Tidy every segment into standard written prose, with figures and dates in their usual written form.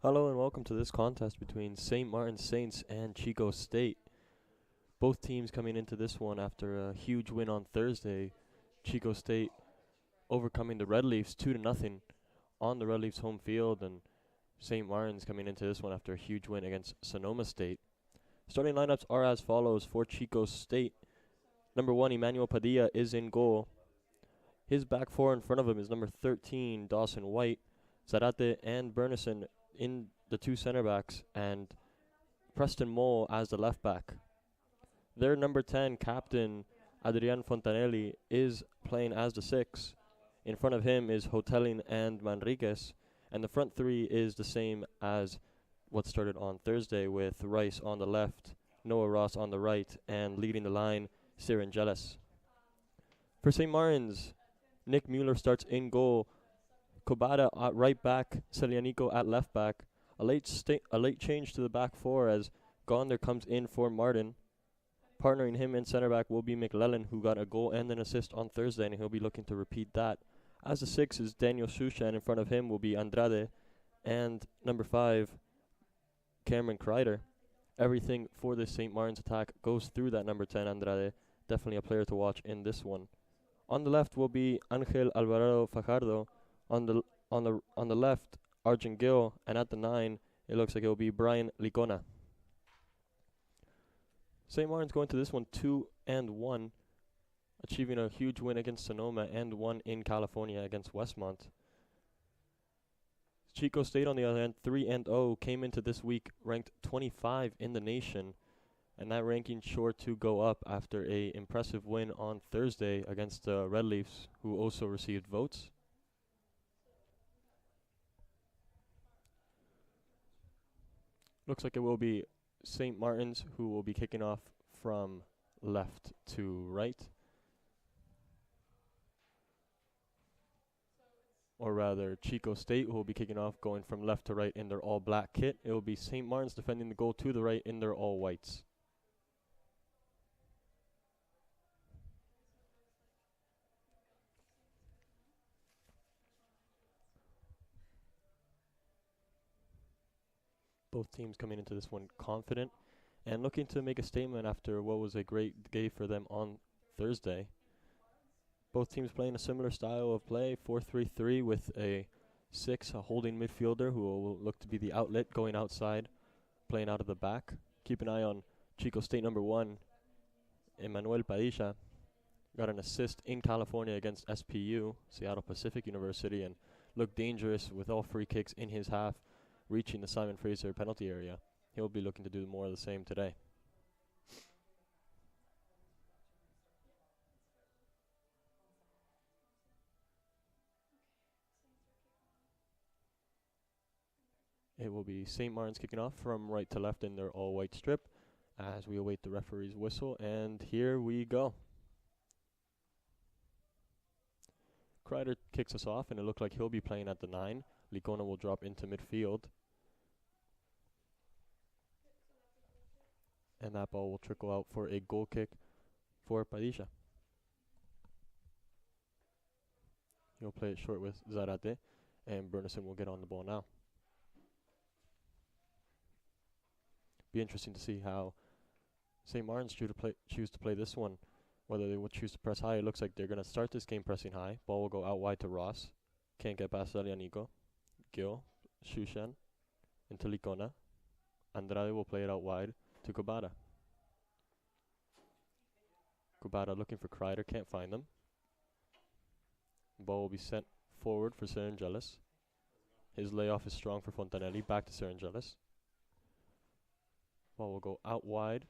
Hello and welcome to this contest between St. Martin's Saints and Chico State. Both teams coming into this one after a huge win on Thursday. Chico State overcoming the Red Leafs 2 to nothing on the Red Leafs home field, and St. Martin's coming into this one after a huge win against Sonoma State. Starting lineups are as follows for Chico State. Number 1, Emmanuel Padilla is in goal. His back four in front of him is number 13, Dawson White, Zarate and Bernison in the two center backs, and Preston Mole as the left back. Their number 10 captain, Adrian Fontanelli, is playing as the 6. In front of him is Hotelin and Manriquez, and the front three is the same as what started on Thursday, with Rice on the left, Noah Ross on the right, and leading the line, Sirangelis. For St. Martin's, Nick Mueller starts in goal, Kobada at right back, Celianico at left back. A late change to the back four as Gonder comes in for Martin. Partnering him in center back will be McLellan, who got a goal and an assist on Thursday, and he'll be looking to repeat that. As the 6 is Daniel Susha, and in front of him will be Andrade, and number 5, Cameron Kreider. Everything for this St. Martin's attack goes through that number 10, Andrade. Definitely a player to watch in this one. On the left will be Angel Alvarado Fajardo. On the left, Arjun Gill, and at the 9, it looks like it will be Brian Licona. St. Martin's going to this one 2-1, achieving a huge win against Sonoma and one in California against Westmont. Chico State, on the other hand, 3-0, came into this week ranked 25 in the nation, and that ranking sure to go up after a impressive win on Thursday against the Red Leafs, who also received votes. Looks like it will be St. Martin's who will be kicking off from left to right. Or rather, Chico State who will be kicking off going from left to right in their all-black kit. It will be St. Martin's defending the goal to the right in their all-whites. Both teams coming into this one confident and looking to make a statement after what was a great day for them on Thursday. Both teams playing a similar style of play, 4-3-3 with a 6, a holding midfielder who will look to be the outlet going outside, playing out of the back. Keep an eye on Chico State number 1, Emmanuel Padilla. Got an assist in California against SPU, Seattle Pacific University, and looked dangerous with all free kicks in his half, reaching the Simon Fraser penalty area. He'll be looking to do more of the same today. It will be St. Martin's kicking off from right to left in their all-white strip as we await the referee's whistle, and here we go. Kreider kicks us off, and it looked like he'll be playing at the 9. Licona will drop into midfield. And that ball will trickle out for a goal kick for Padilla. He'll play it short with Zarate, and Bernison will get on the ball now. Be interesting to see how St. Martin's choose to play this one, whether they would choose to press high. It looks like they're going to start this game pressing high. Ball will go out wide to Ross. Can't get past Elianico. Gil, Shushan, into Licona. Andrade will play it out wide to Kobada. Kobada looking for Kreider, can't find them. Ball will be sent forward for Sirangelis. His layoff is strong for Fontanelli. Back to Sirangelis. Ball will go out wide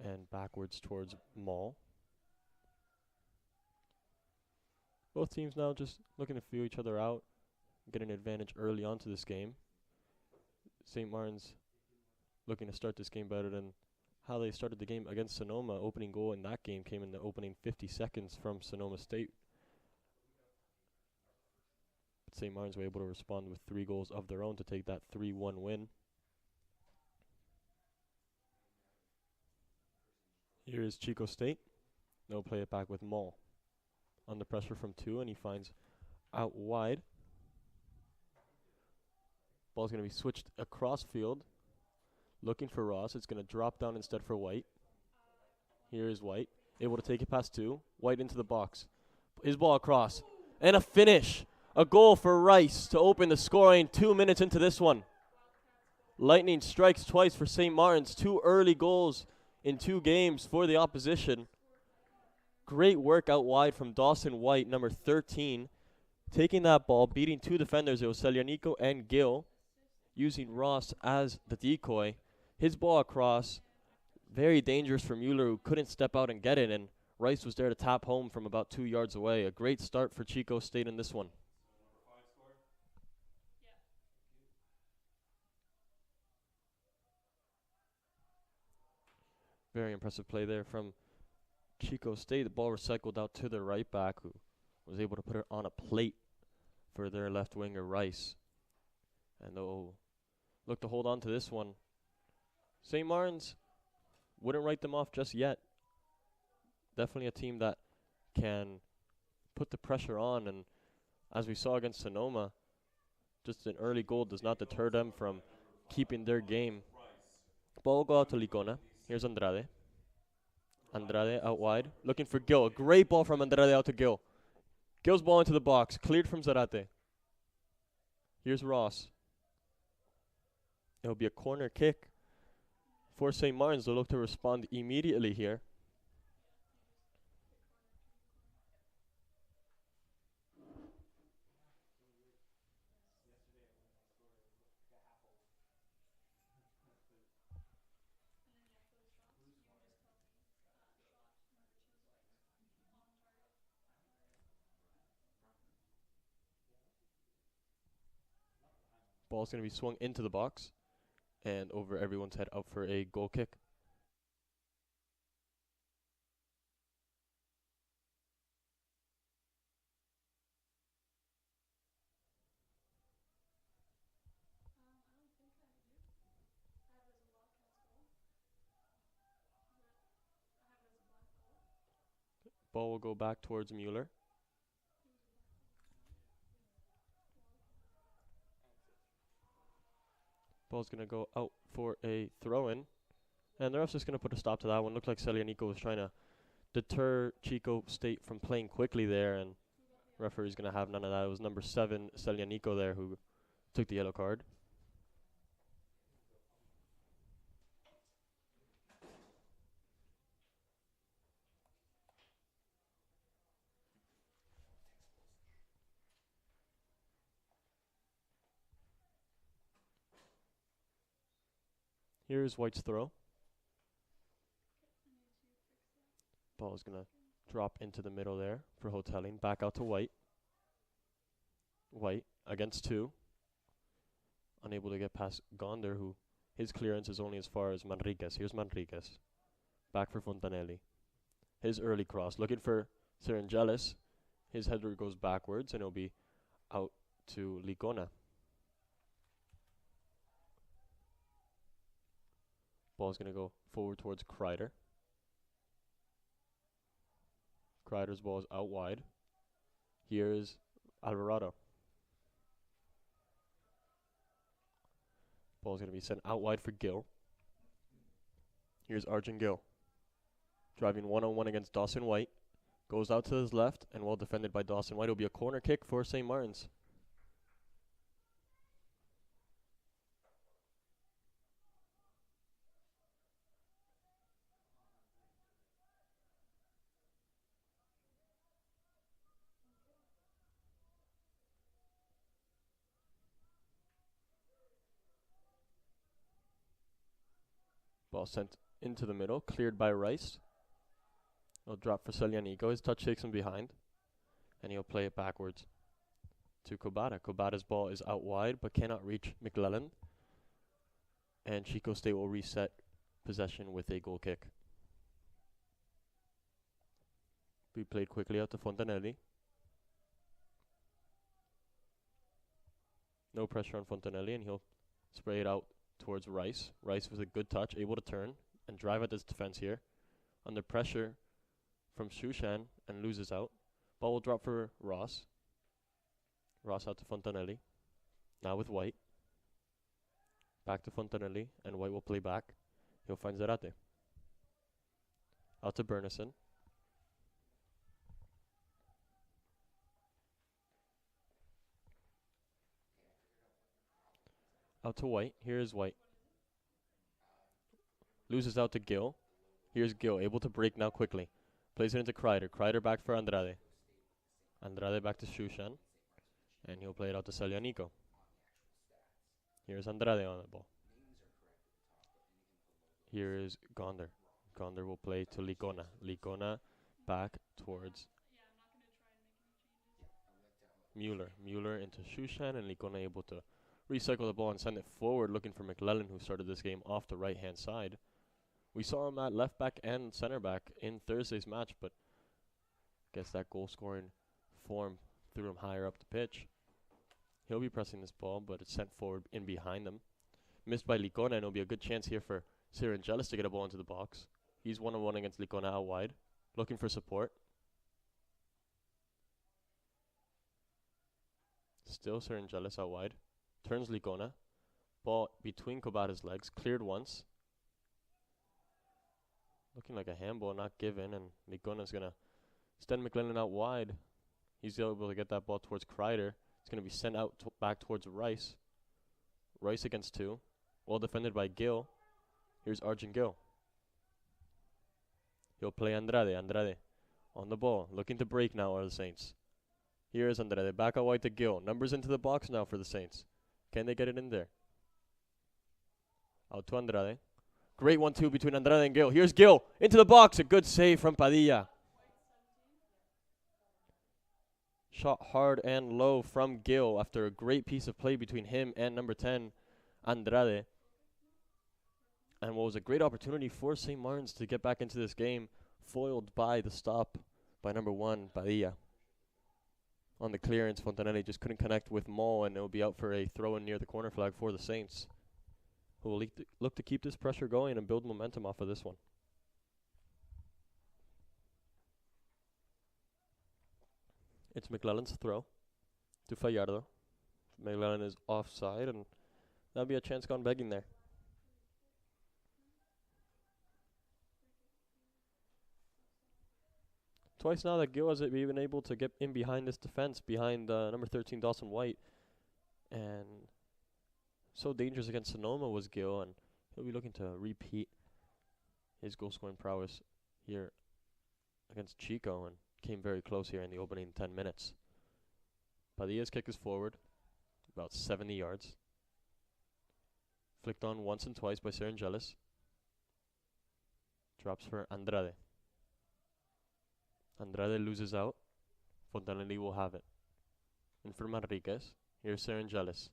and backwards towards Mall. Both teams now just looking to feel each other out, get an advantage early onto this game. St. Martin's looking to start this game better than how they started the game against Sonoma. Opening goal in that game came in the opening 50 seconds from Sonoma State. But St. Martin's were able to respond with 3 goals of their own to take that 3-1 win. Here is Chico State. They'll play it back with Mall. Under pressure from 2, and he finds out wide. Ball's going to be switched across field. Looking for Ross. It's going to drop down instead for White. Here is White. Able to take it past 2. White into the box. His ball across. And a finish. A goal for Rice to open the scoring 2 minutes into this one. Lightning strikes twice for St. Martin's. 2 early goals in 2 games for the opposition. Great work out wide from Dawson White, number 13. Taking that ball, beating 2 defenders. It was Selianico and Gill. Using Ross as the decoy. His ball across. Very dangerous for Mueller, who couldn't step out and get it. And Rice was there to tap home from about 2 yards away. A great start for Chico State in this one. Very impressive play there from Chico State. The ball recycled out to the right back, who was able to put it on a plate for their left winger, Rice. And they'll look to hold on to this one. St. Martin's wouldn't write them off just yet. Definitely a team that can put the pressure on. And as we saw against Sonoma, just an early goal does not deter them from keeping their game. Ball will go out to Licona. Here's Andrade. Andrade out wide. Looking for Gill. A great ball from Andrade out to Gill. Gill's ball into the box. Cleared from Zarate. Here's Ross. It'll be a corner kick for St. Martin's. They'll look to respond immediately here. Ball's going to be swung into the box and over everyone's head out for a goal kick. Ball will go back towards Mueller. Ball's going to go out for a throw-in. And the ref's just going to put a stop to that one. Looked like Selianico was trying to deter Chico State from playing quickly there, and referee's going to have none of that. It was number 7, Selianico there, who took the yellow card. Here's White's throw. Ball is going to drop into the middle there for Hoteling. Back out to White. White against 2. Unable to get past Gonder, who his clearance is only as far as Manriquez. Here's Manriquez. Back for Fontanelli. His early cross. Looking for Serengelis. His header goes backwards, and it'll be out to Licona. Ball's going to go forward towards Kreider. Kreider's ball is out wide. Here's Alvarado. Ball's going to be sent out wide for Gill. Here's Arjun Gill. Driving one-on-one against Dawson White. Goes out to his left and well defended by Dawson White. It'll be a corner kick for St. Martin's. Ball sent into the middle, cleared by Rice. It'll drop for Selianico. His touch takes him behind, and he'll play it backwards to Kobata. Kobata's ball is out wide, but cannot reach McLellan. And Chico State will reset possession with a goal kick. Be played quickly out to Fontanelli. No pressure on Fontanelli, and he'll spray it out towards Rice. Rice with a good touch, able to turn and drive at this defense here. Under pressure from Shushan and loses out. Ball will drop for Ross. Ross out to Fontanelli. Now with White. Back to Fontanelli, and White will play back. He'll find Zarate. Out to Bernison. Out to White. Here is White. Loses out to Gill. Here's Gill, able to break now quickly. Plays it into Kreider. Kreider back for Andrade. Andrade back to Shushan. And he'll play it out to Selianico. Here's Andrade on the ball. Here is Gonder. Gonder will play to Licona. Licona back towards Mueller. Mueller into Shushan, and Licona able to recycle the ball and send it forward, looking for McLellan, who started this game off the right-hand side. We saw him at left back and center back in Thursday's match, but I guess that goal-scoring form threw him higher up the pitch. He'll be pressing this ball, but it's sent forward in behind him. Missed by Licona, and it'll be a good chance here for Sirangelis to get a ball into the box. He's 1-on-1 against Licona out wide, looking for support. Still Sirangelis out wide. Turns Licona. Ball between Kobata's legs, cleared once. Looking like a handball, not given, and Licona's going to extend McLennan out wide. He's able to get that ball towards Kreider. It's going to be sent out back towards Rice. Rice against two. Well defended by Gill. Here's Arjun Gill. He'll play Andrade. Andrade on the ball. Looking to break now are the Saints. Here is Andrade. Back out wide to Gill. Numbers into the box now for the Saints. Can they get it in there? Out to Andrade. Great 1-2 between Andrade and Gill. Here's Gill into the box. A good save from Padilla. Shot hard and low from Gill after a great piece of play between him and number 10, Andrade. And what was a great opportunity for St. Martin's to get back into this game, foiled by the stop by number 1, Padilla. On the clearance, Fontanelli just couldn't connect with Moll, and it will be out for a throw-in near the corner flag for the Saints, who will look to keep this pressure going and build momentum off of this one. It's McLellan's throw to Fallardo. McLellan is offside, and that'll be a chance gone begging there. Twice now that Gill has been able to get in behind this defense, behind number 13 Dawson White, and so dangerous against Sonoma was Gill, and he'll be looking to repeat his goal-scoring prowess here against Chico, and came very close here in the opening 10 minutes. Padilla's kick is forward, about 70 yards. Flicked on once and twice by Sirangelis. Drops for Andrade. Andrade loses out. Fontanelli will have it. In for Manriquez. Here's Sirangelis.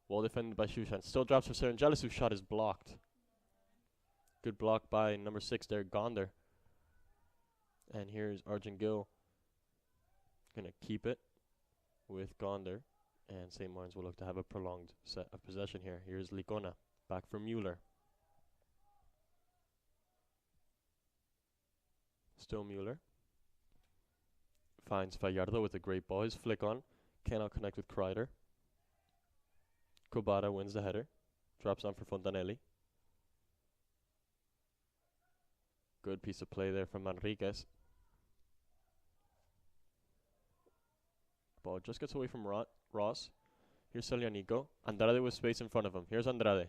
Well defended by Shushan. Still drops for Sirangelis, whose shot is blocked. Good block by number 6 there, Gonder. And here's Arjun Gill. Going to keep it with Gonder. And St. Martin's will look to have a prolonged set of possession here. Here's Licona. Back for Mueller. Still Mueller. Finds Fallardo with a great ball. His flick on. Cannot connect with Kreider. Kobata wins the header. Drops on for Fontanelli. Good piece of play there from Manriquez. Ball just gets away from Ross. Here's Selianico. Andrade with space in front of him. Here's Andrade.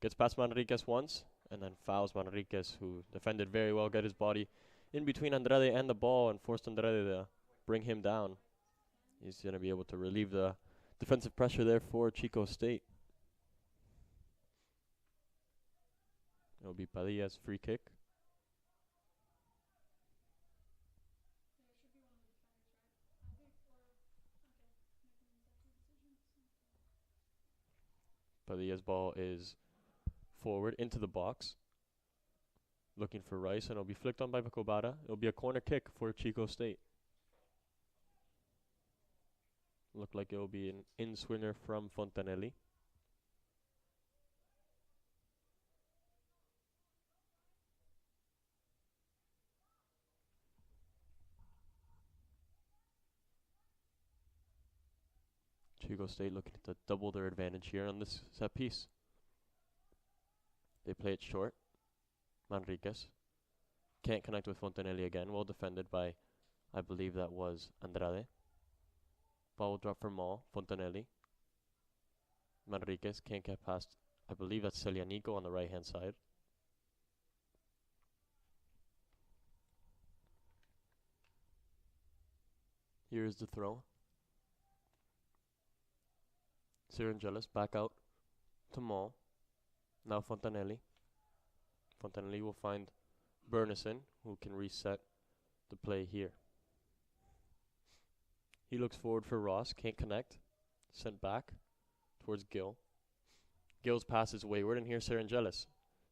Gets past Manriquez once, and then fouls Manriquez, who defended very well, get his body in between Andrade and the ball, and forced Andrade to bring him down. He's going to be able to relieve the defensive pressure there for Chico State. It'll be Padilla's free kick. Padilla's ball is forward into the box. Looking for Rice, and it'll be flicked on by Kobata. It'll be a corner kick for Chico State. Look like it'll be an in-swinger from Fontanelli. Chico State looking to double their advantage here on this set piece. They play it short. Manriquez can't connect with Fontanelli again. Well defended by, I believe that was Andrade. Ball will drop for Mall. Fontanelli. Manriquez can't get past, I believe that's Celianico on the right hand side. Here is the throw. Sirangelis back out to Mall. Now Fontanelli. Fontanelli will find Bernison, who can reset the play here. He looks forward for Ross. Can't connect. Sent back towards Gill. Gill's pass is wayward, and here's Sirangelis.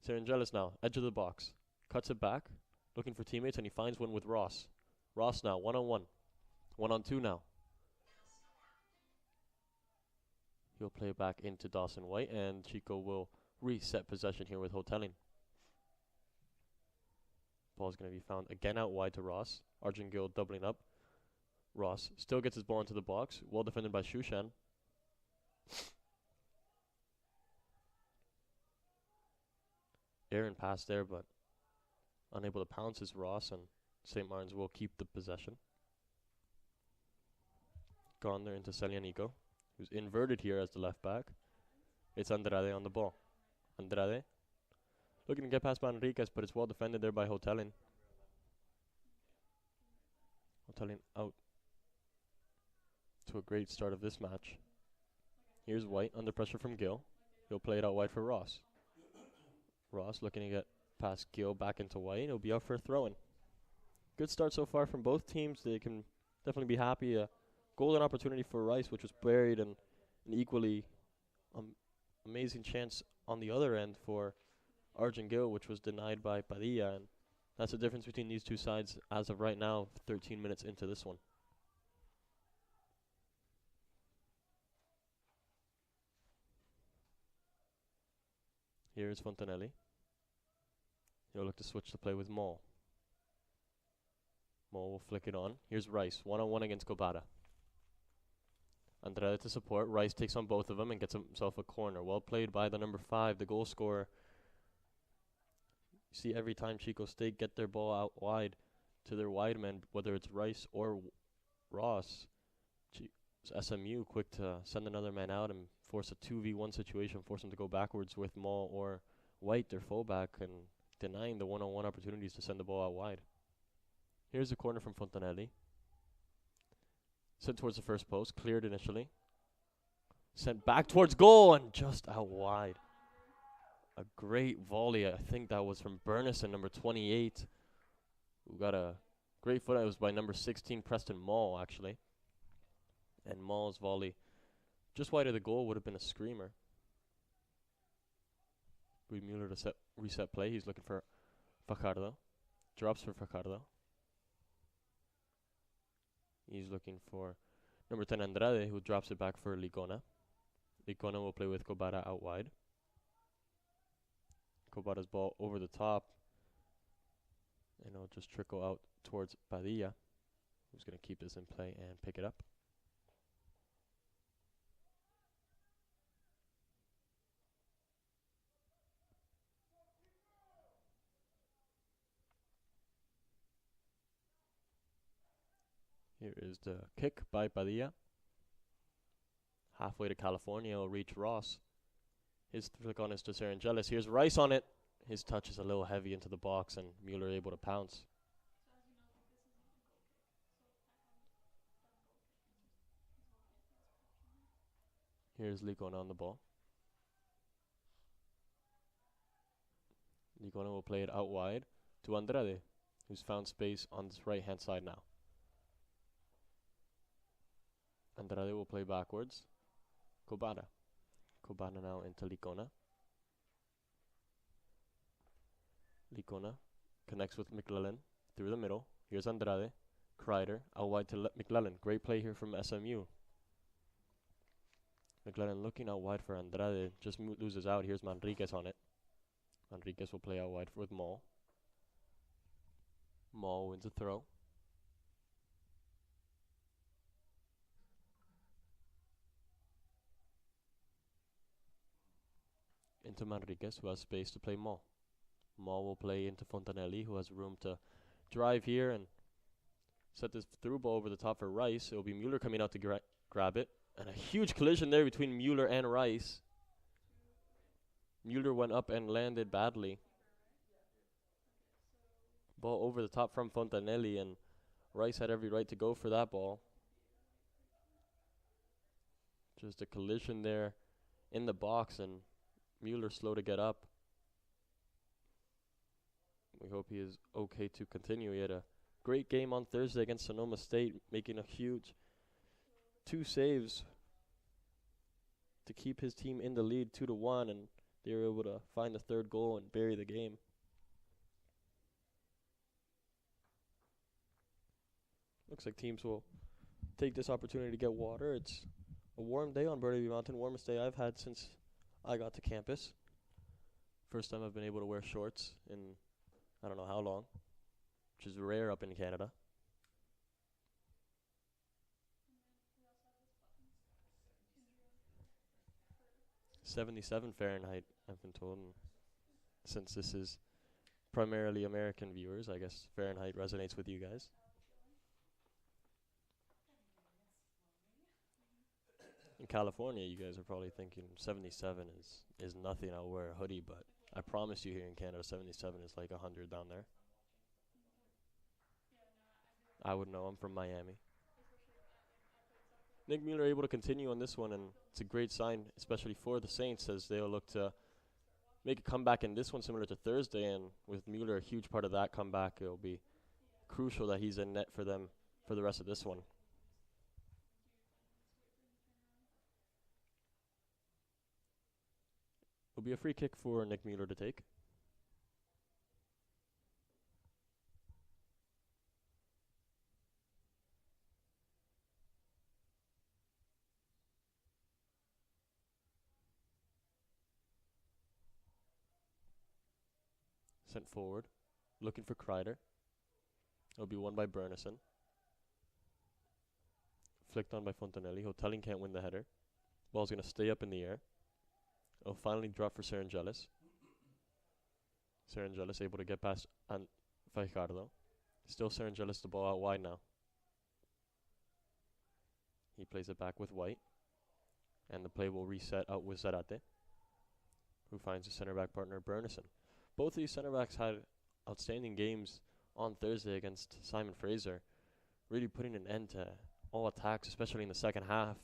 Sirangelis now, edge of the box. Cuts it back, looking for teammates, and he finds one with Ross. Ross now, 1-on-1. 1-on-2 now. He'll play it back into Dawson White, and Chico will reset possession here with Hotelling. Ball's going to be found again out wide to Ross. Arjun Gill doubling up. Ross still gets his ball into the box. Well defended by Shushan. Aaron passed there, but unable to pounce is Ross, and St. Martin's will keep the possession. Gone there into Celianico, who's inverted here as the left back. It's Andrade on the ball. Andrade looking to get past Manriquez, but it's well defended there by Hotelling. Hotelling out to a great start of this match. Here's White under pressure from Gill. He'll play it out wide for Ross. Ross looking to get past Gill back into White. He'll be out for a throw-in. Good start so far from both teams. They can definitely be happy. A golden opportunity for Rice, which was buried, and an equally amazing chance on the other end for Arjun Gill, which was denied by Padilla. And that's the difference between these two sides as of right now, 13 minutes into this one. Here's Fontanelli. He'll look to switch the play with Mall. Mall will flick it on. Here's Rice, 1-on-1 against Kobata. Andrade to support. Rice takes on both of them and gets himself a corner. Well played by the number 5, the goal scorer. You see every time Chico State get their ball out wide to their wide men, whether it's Rice or Ross, SMU quick to send another man out and force a 2v1 situation, force them to go backwards with Mall or White, their fullback, and denying the one-on-one opportunities to send the ball out wide. Here's a corner from Fontanelli. Sent towards the first post, cleared initially. Sent back towards goal and just out wide. A great volley. I think that was from Bernison, number 28, who got a great foot. It was by number 16, Preston Mall, actually. And Mall's volley just wide of the goal would have been a screamer. Reed Mueller to reset play. He's looking for Fajardo. Drops for Fajardo. He's looking for number 10 Andrade, who drops it back for Licona. Licona will play with Kobata out wide. Kobata's ball over the top. And it'll just trickle out towards Padilla, who's going to keep this in play and pick it up. Here is the kick by Padilla. Halfway to California, will reach Ross. His flick on is to Sirangelis. Here's Rice on it. His touch is a little heavy into the box, and Mueller able to pounce. Here's Licona on the ball. Licona will play it out wide to Andrade, who's found space on this right-hand side now. Andrade will play backwards. Kobata. Kobata now into Licona. Licona connects with McClellan through the middle. Here's Andrade. Kreider out wide to McClellan. Great play here from SMU. McClellan looking out wide for Andrade. Just loses out. Here's Manriquez on it. Manriquez will play out wide with Mall. Mall wins a throw. into Manriquez, who has space to play Mo. Mo will play into Fontanelli, who has room to drive here and set this through ball over the top for Rice. It will be Mueller coming out to grab it. And a huge collision there between Mueller and Rice. Mueller went up and landed badly. Ball over the top from Fontanelli, and Rice had every right to go for that ball. Just a collision there in the box, and Mueller slow to get up. We hope he is okay to continue. He had a great game on Thursday against Sonoma State, making a huge 2 saves to keep his team in the lead 2-1, and they were able to find the 3rd goal and bury the game. Looks like teams will take this opportunity to get water. It's a warm day on Burnaby Mountain, warmest day I've had since I got to campus. First time I've been able to wear shorts in I don't know how long, which is rare up in Canada. .77 Fahrenheit, I've been told. And since this is primarily American viewers, I guess Fahrenheit resonates with you guys. In California, you guys are probably thinking 77 is nothing. I'll wear a hoodie, but I promise you here in Canada, 77 is like 100 down there. I would know. I'm from Miami. Nick Mueller able to continue on this one, and it's a great sign, especially for the Saints, as they'll look to make a comeback in this one similar to Thursday, and with Mueller a huge part of that comeback, it'll be crucial that he's in net for them for the rest of this one. It'll be a free kick for Nick Mueller to take. Sent forward, looking for Kreider. It'll be won by Bernison. Flicked on by Fontanelli. Hotelling can't win the header. Ball's going to stay up in the air. It'll finally drop for Serengelis. Serengelis able to get past Fajardo. Still Serengelis, the ball out wide now. He plays it back with White. And the play will reset out with Zarate, who finds his center back partner, Bernison. Both of these center backs had outstanding games on Thursday against Simon Fraser, really putting an end to all attacks, especially in the second half.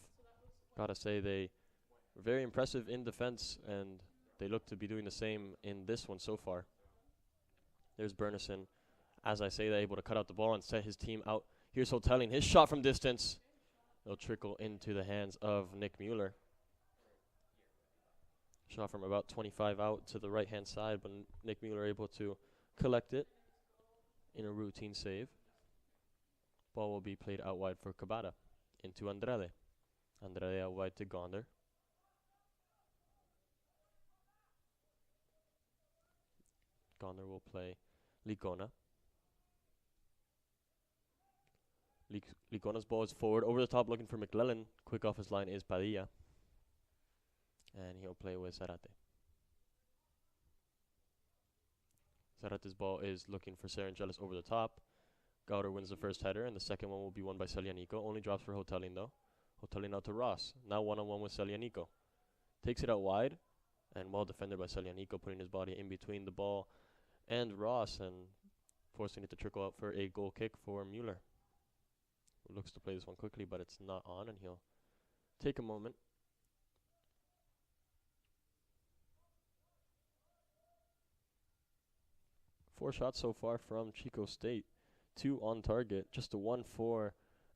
Gotta say, they were very impressive in defense, and they look to be doing the same in this one so far. There's Bernison, as I say, they're able to cut out the ball and set his team out. Here's Hotelling, his shot from distance. It'll trickle into the hands of Nick Mueller. Shot from about 25 out to the right-hand side, but Nick Mueller able to collect it in a routine save. Ball will be played out wide for Cabada into Andrade. Andrade out wide to Gonder. Gonder will play Licona. Licona's ball is forward, over the top looking for McClellan. Quick off his line is Padilla. And he'll play with Zarate. Zarate's ball is looking for Serengelis over the top. Gauder wins the first header, and the second one will be won by Selianico. Only drops for Hotelling, though. Hotelling out to Ross. Now one-on-one with Selianico. Takes it out wide, and well defended by Selianico, putting his body in between the ball and Ross, and forcing it to trickle out for a goal kick for Mueller, who looks to play this one quickly, but it's not on, and he'll take a moment. Four shots so far from Chico State. 2 on target. Just a 1 for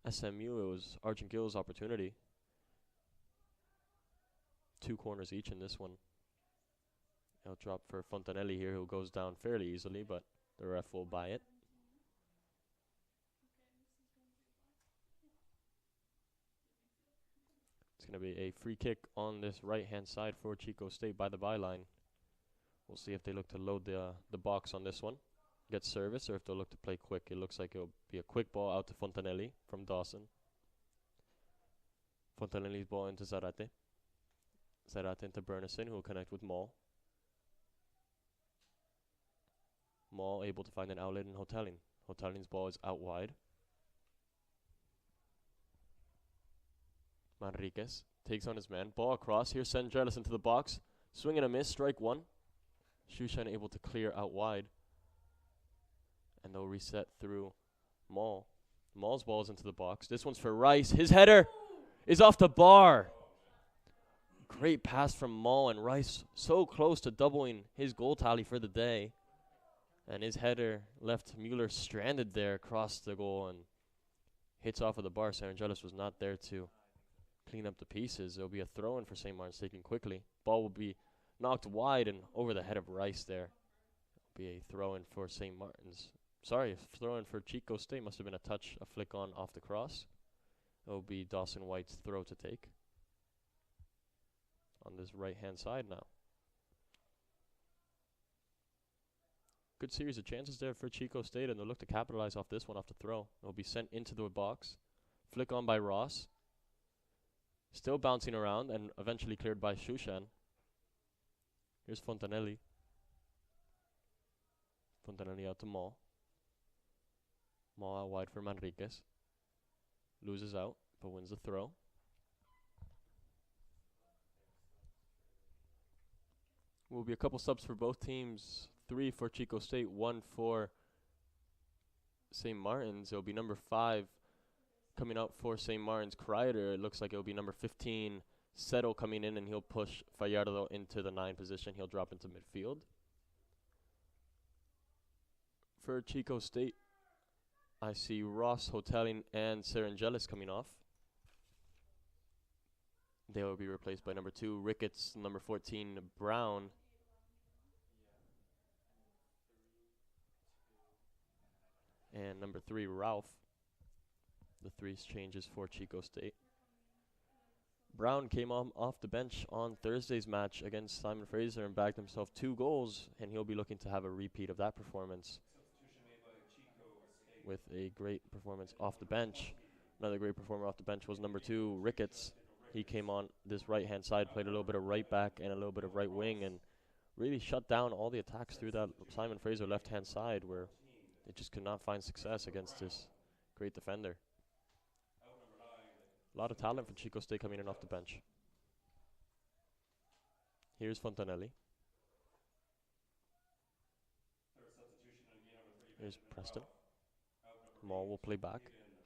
SMU. It was Argent Gill's opportunity. 2 corners each in this one. It'll drop for Fontanelli here, who goes down fairly easily, but the ref will buy it. It's going to be a free kick on this right-hand side for Chico State by the byline. We'll see if they look to load the box on this one, get service, or if they'll look to play quick. It looks like it'll be a quick ball out to Fontanelli from Dawson. Fontanelli's ball into Zarate. Zarate into Bernison, who will connect with Maul. Mall able to find an outlet in Hotelling. Hotelling's ball is out wide. Manriquez takes on his man. Ball across. Here's Sangelis into the box. Swing and a miss. Strike one. Shushan able to clear out wide. And they'll reset through Mall. Mall's ball is into the box. This one's for Rice. His header is off the bar. Great pass from Mall, and Rice so close to doubling his goal tally for the day. And his header left Mueller stranded there across the goal and hits off of the bar. Sarangelis was not there to clean up the pieces. It'll be a throw-in for St. Martin's taken quickly. Ball will be knocked wide and over the head of Rice there. It'll be a throw-in for St. Martin's. Sorry, throw-in for Chico State. Must have been a touch, a flick on off the cross. It'll be Dawson White's throw to take on this right-hand side now. Good series of chances there for Chico State, and they'll look to capitalize off this one off the throw. It'll be sent into the box. Flick on by Ross. Still bouncing around and eventually cleared by Shushan. Here's Fontanelli. Fontanelli out to Mall. Mall out wide for Manriquez. Loses out, but wins the throw. Will be a couple subs for both teams. 3 for Chico State, 1 for St. Martin's. It'll be number 5 coming out for St. Martin's, Kreider. It looks like it'll be number 15, Settle, coming in, and he'll push Fallardo into the 9 position. He'll drop into midfield. For Chico State, I see Ross, Hotelling, and Sarangelis coming off. They will be replaced by number 2, Ricketts, number 14, Brown. And number 3, Ralph. The 3 changes for Chico State. Brown came off the bench on Thursday's match against Simon Fraser and bagged himself 2 goals, and he'll be looking to have a repeat of that performance with a great performance off the bench. Another great performer off the bench was number 2, Ricketts. He came on this right-hand side, played a little bit of right back and a little bit of right wing, and really shut down all the attacks through that Simon Fraser left-hand side, where they just could not find success against this great defender. A lot of talent for Chico State coming in off the bench. Here's Fontanelli. Here's Preston. Mall will play back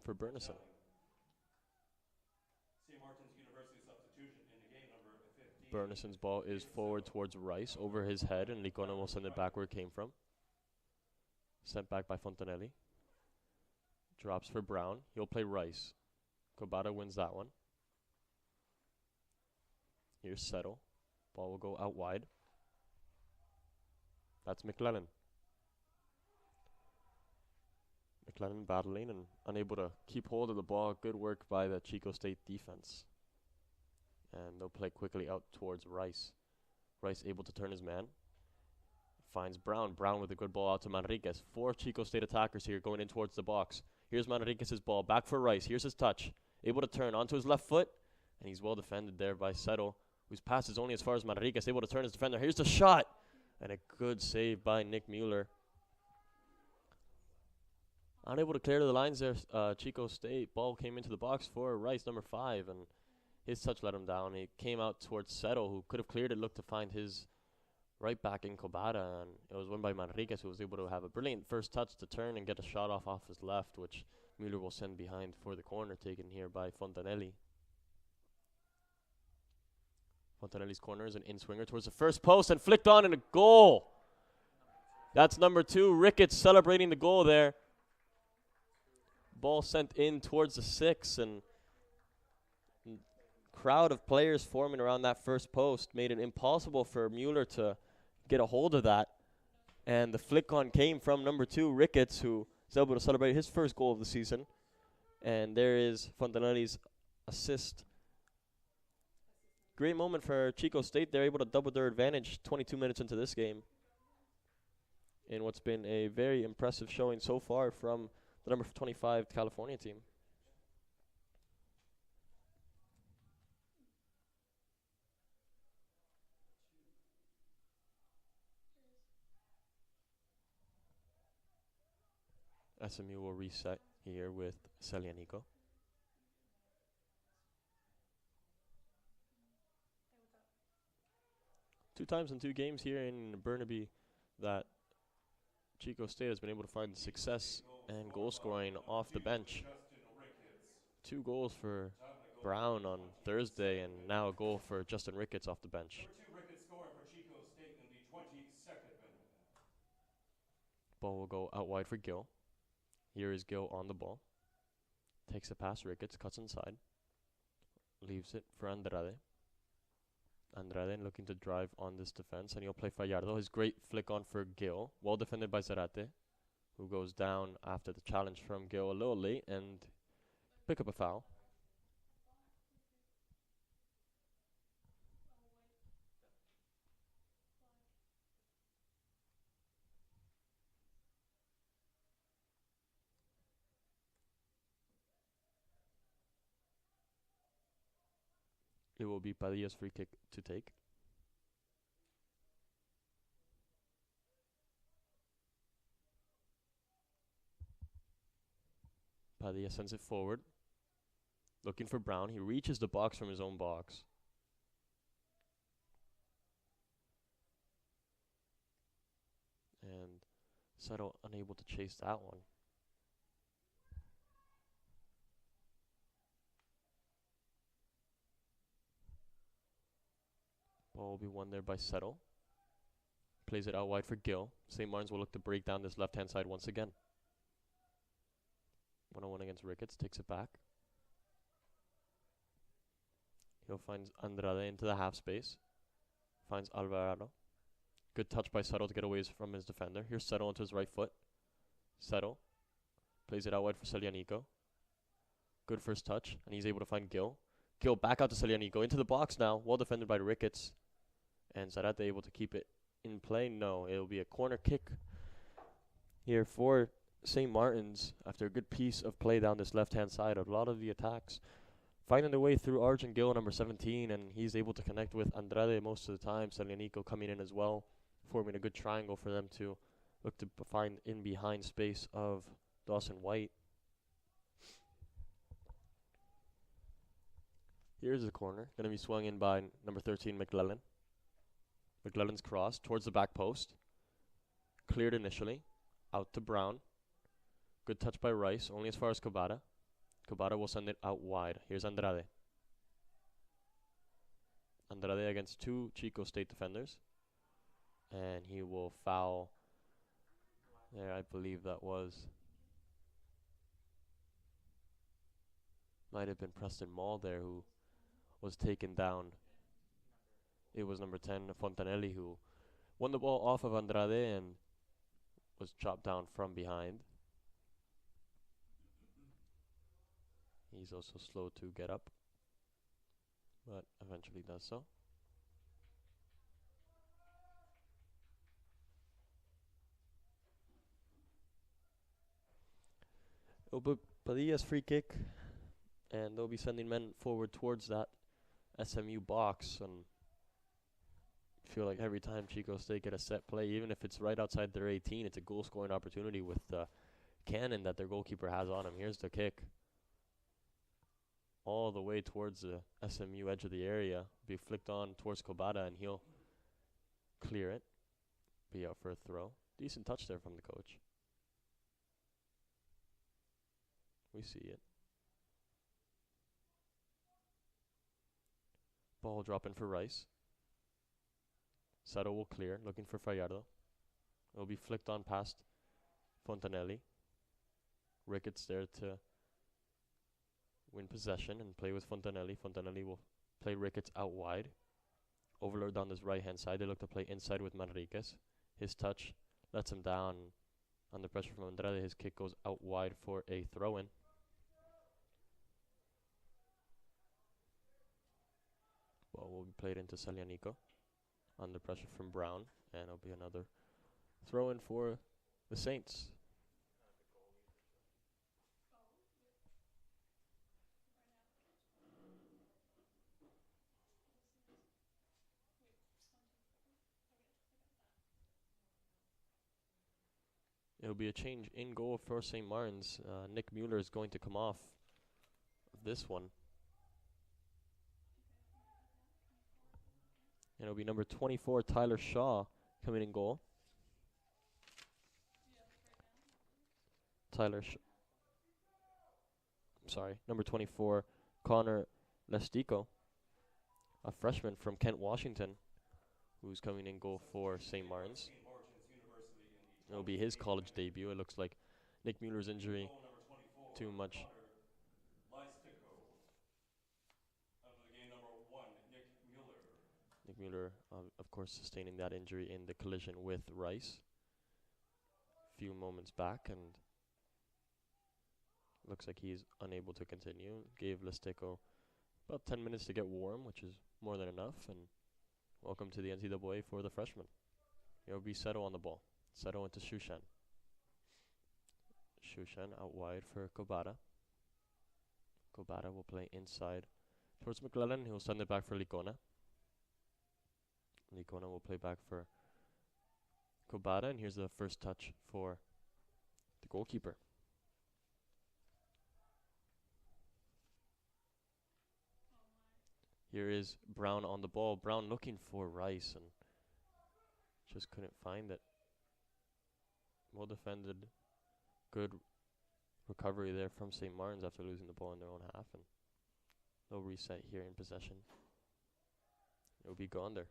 for Bernison. Bernison's ball is forward towards Rice, over his head, and Licona will send it back where it came from. Sent back by Fontanelli. Drops for Brown. He'll play Rice. Kobata wins that one. Here's Settle. Ball will go out wide. That's McLennan. McLennan battling and unable to keep hold of the ball. Good work by the Chico State defense. And they'll play quickly out towards Rice. Rice able to turn his man. Finds Brown. Brown with a good ball out to Manriquez. 4 Chico State attackers here going in towards the box. Here's Manriquez's ball. Back for Rice. Here's his touch. Able to turn onto his left foot. And he's well defended there by Settle, whose pass is only as far as Manriquez. Able to turn his defender. Here's the shot. And a good save by Nick Mueller. Unable to clear the lines there, Chico State. Ball came into the box for Rice, number 5. And his touch let him down. He came out towards Settle, who could have cleared it. Looked to find his right back in Kobata, and it was won by Manriquez, who was able to have a brilliant first touch to turn and get a shot off his left, which Mueller will send behind for the corner, taken here by Fontanelli. Fontanelli's corner is an in-swinger towards the first post and flicked on and a goal. That's number 2, Ricketts, celebrating the goal there. Ball sent in towards the 6, and crowd of players forming around that first post made it impossible for Mueller to get a hold of that. And the flick on came from number 2, Ricketts, who is able to celebrate his first goal of the season. And there is Fontanelli's assist. Great moment for Chico State. They're able to double their advantage 22 minutes into this game, in what's been a very impressive showing so far from the number 25 California team. SMU will reset here with Selianico. 2 times in 2 games here in Burnaby that Chico State has been able to find success and goal scoring off the bench. 2 goals for Brown on Thursday, and now a goal for Justin Ricketts off the bench. Ball will go out wide for Gill. Here is Gill on the ball. Takes a pass, Ricketts cuts inside. Leaves it for Andrade. Andrade looking to drive on this defense, and he'll play Fallardo. His great flick on for Gill. Well defended by Zarate, who goes down after the challenge from Gill a little late and pick up a foul. It will be Padilla's free kick to take. Padilla sends it forward. Looking for Brown. He reaches the box from his own box. And Settle unable to chase that one. Ball will be won there by Settle. Plays it out wide for Gill. St. Martin's will look to break down this left-hand side once again. 1-on-1 against Ricketts. Takes it back. He'll find Andrade into the half space. Finds Alvarado. Good touch by Settle to get away from his defender. Here's Settle onto his right foot. Settle plays it out wide for Selianico. Good first touch, and he's able to find Gill. Gill back out to Selianico. Into the box now. Well defended by Ricketts. And Zarate able to keep it in play. No, it'll be a corner kick here for St. Martin's after a good piece of play down this left-hand side. A lot of the attacks finding their way through Arjun Gill, number 17, and he's able to connect with Andrade most of the time. Selianico coming in as well, forming a good triangle for them to look to find in behind space of Dawson White. Here's the corner, going to be swung in by number 13, McLellan. McLellan's cross towards the back post. Cleared initially. Out to Brown. Good touch by Rice, only as far as Cabada. Cabada will send it out wide. Here's Andrade. Andrade against 2 Chico State defenders. And he will foul there. I believe that might have been Preston Mall there who was taken down. It was number 10, Fontanelli, who won the ball off of Andrade and was chopped down from behind. He's also slow to get up, but eventually does so. It'll be Padilla's free kick, and they'll be sending men forward towards that SMU box. And feel like every time Chico State get a set play, even if it's right outside their 18, it's a goal-scoring opportunity with the cannon that their goalkeeper has on him. Here's the kick. All the way towards the SMU edge of the area. Be flicked on towards Cabada, and he'll clear it. Be out for a throw. Decent touch there from the coach. We see it. Ball drop in for Rice. Sato will clear, looking for Fallardo. It'll be flicked on past Fontanelli. Ricketts there to win possession and play with Fontanelli. Fontanelli will play Ricketts out wide. Overload down this right-hand side. They look to play inside with Manriquez. His touch lets him down. Under pressure from Andrade, his kick goes out wide for a throw-in. Ball will be played into Selianico. Under pressure from Brown, and it'll be another throw-in for the Saints. It'll be a change in goal for St. Martin's. Nick Mueller is going to come off this one. And it'll be number 24, Tyler Shaw, coming in goal. Number 24, Connor Lestico, a freshman from Kent, Washington, who's coming in goal for St. Martin's. It'll be his college debut. It looks like Nick Mueller's injury too much. Nick Mueller, of course, sustaining that injury in the collision with Rice a few moments back, and looks like he's unable to continue. Gave Lestico about 10 minutes to get warm, which is more than enough, and welcome to the NCAA for the freshman. It'll be Seto on the ball. Seto into Shushan. Shushan out wide for Kobata. Kobata will play inside towards McClellan. He'll send it back for Licona. Licona will play back for Kobata, and here's the first touch for the goalkeeper. Here is Brown on the ball. Brown looking for Rice and just couldn't find it. Well defended. Good recovery there from St. Martin's after losing the ball in their own half. And no reset here in possession. It will be Gonder.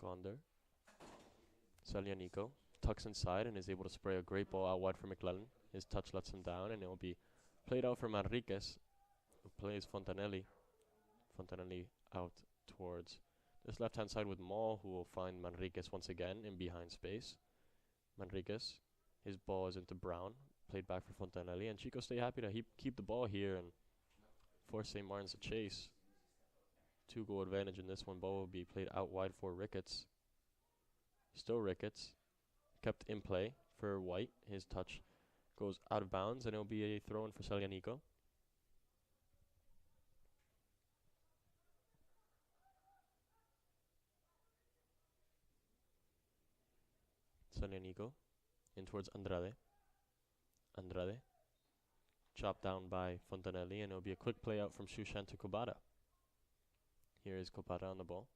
Gonder. Salianico tucks inside and is able to spray a great ball out wide for McClellan. His touch lets him down, and it will be played out for Manriquez, who plays Fontanelli. Fontanelli out towards this left-hand side with Maul, who will find Manriquez once again in behind space. Manriquez, his ball is into Brown, played back for Fontanelli, and Chico stay happy to keep the ball here and force St. Martin's to chase. 2-goal advantage in this one. Ball will be played out wide for Ricketts. Still Ricketts, kept in play for White. His touch goes out of bounds, and it will be a throw-in for Salianico. Salianico in towards Andrade. Andrade chopped down by Fontanelli, and it will be a quick play out from Shushan to Kobata. Here is Kobata on the ball.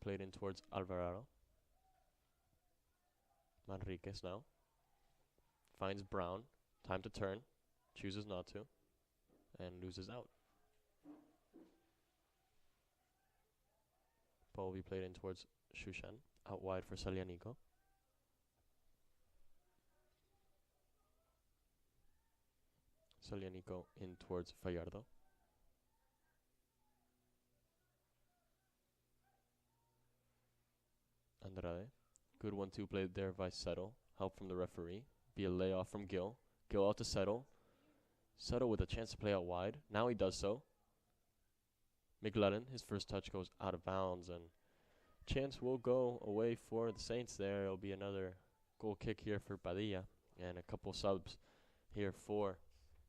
Played in towards Alvarado. Manriquez now. Finds Brown. Time to turn. Chooses not to. And loses out. Ball will be played in towards Shushan. Out wide for Salianico. Salianico in towards Fallardo. Andrade. Good 1-2 played there by Settle. Help from the referee. Be a layoff from Gil. Gil out to Settle. Settle with a chance to play out wide. Now he does so. McLennan, his first touch goes out of bounds, and chance will go away for the Saints there. It'll be another goal kick here for Padilla, and a couple subs here for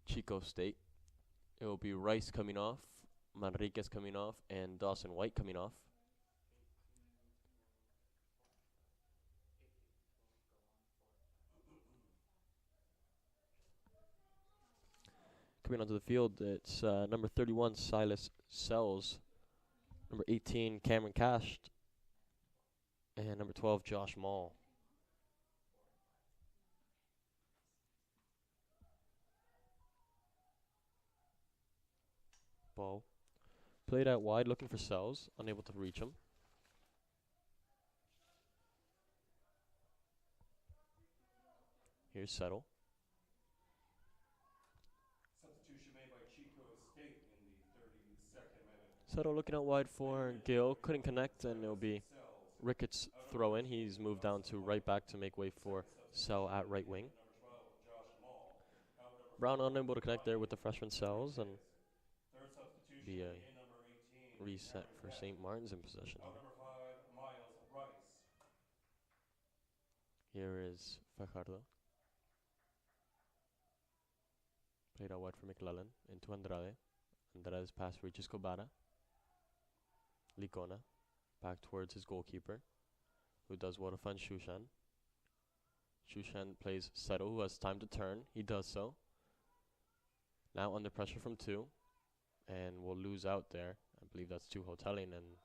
Chico State. It will be Rice coming off, Manriquez coming off, and Dawson White coming off. Coming onto the field, it's number 31, Silas Sells, number 18, Cameron Cashed, and number 12, Josh Mall. Ball played out wide, looking for Sells, unable to reach him. Here's Settle. Substitution made by Chico State in the 32nd minute. Settle looking out wide for Gil, couldn't connect, and it'll be Ricketts throw in. He's moved down to right back to make way for Sell at right wing. Brown unable to connect there with the freshman Sells, and be a reset for St. Martin's in possession. Here is Fajardo. Played out wide for McClellan into Andrade. Andrade's pass reaches Kobata. Licona back towards his goalkeeper, who does well to find Shushan. Chushan plays Seto, who has time to turn. He does so. Now under pressure from 2. And will lose out there. I believe that's 2 hoteling, and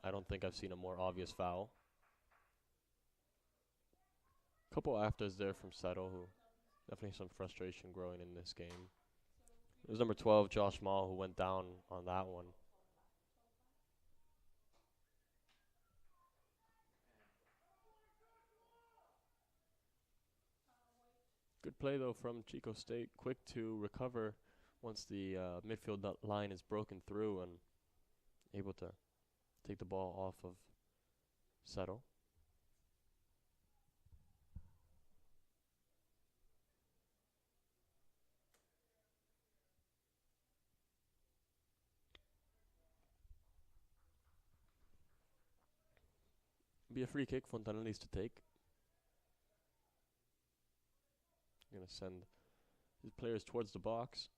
I don't think I've seen a more obvious foul. Couple afters there from Seto, who definitely some frustration growing in this game. It was number 12, Josh Mall, who went down on that one. Good play, though, from Chico State. Quick to recover once the midfield line is broken through and able to take the ball off of Seto. Be a free kick Fontanelli's to take. Going to send his players towards the box.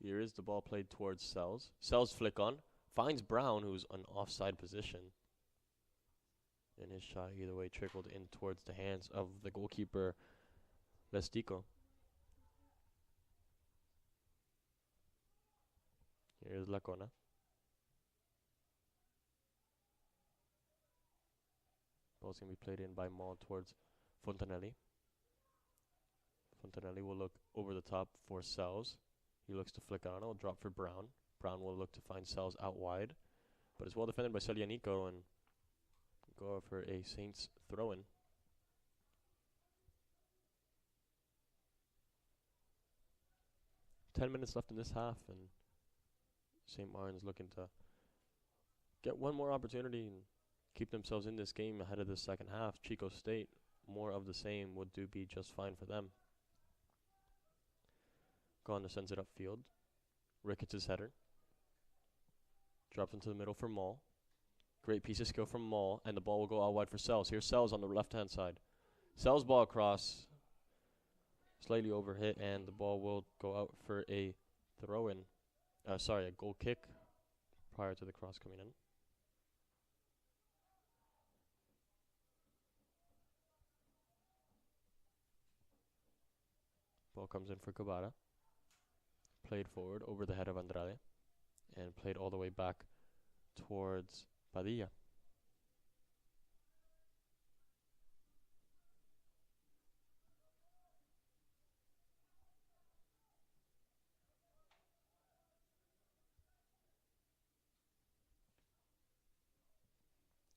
Here is the ball played towards Sells. Sells flick on. Finds Brown, who's an offside position. And his shot either way trickled in towards the hands of the goalkeeper, Lestico. Here's Lacona. Ball's going to be played in by Maul towards Fontanelli. Fontanelli will look over the top for Sells. He looks to flick on. It'll drop for Brown. Brown will look to find Sells out wide. But it's well defended by Selianico and go for a Saints throw-in. Ten minutes left in this half, and St. Martin's looking to get one more opportunity and keep themselves in this game ahead of the second half. Chico State, more of the same would be just fine for them. Gonda sends it upfield. Ricketts' header. Drops into the middle for Maul. Great piece of skill from Maul, and the ball will go out wide for Sells. Here's Sells on the left-hand side. Sells ball across. Slightly overhit, and the ball will go out for a throw-in. A goal kick prior to the cross coming in. Ball comes in for Cabada. Played forward over the head of Andrade. And played all the way back towards Padilla.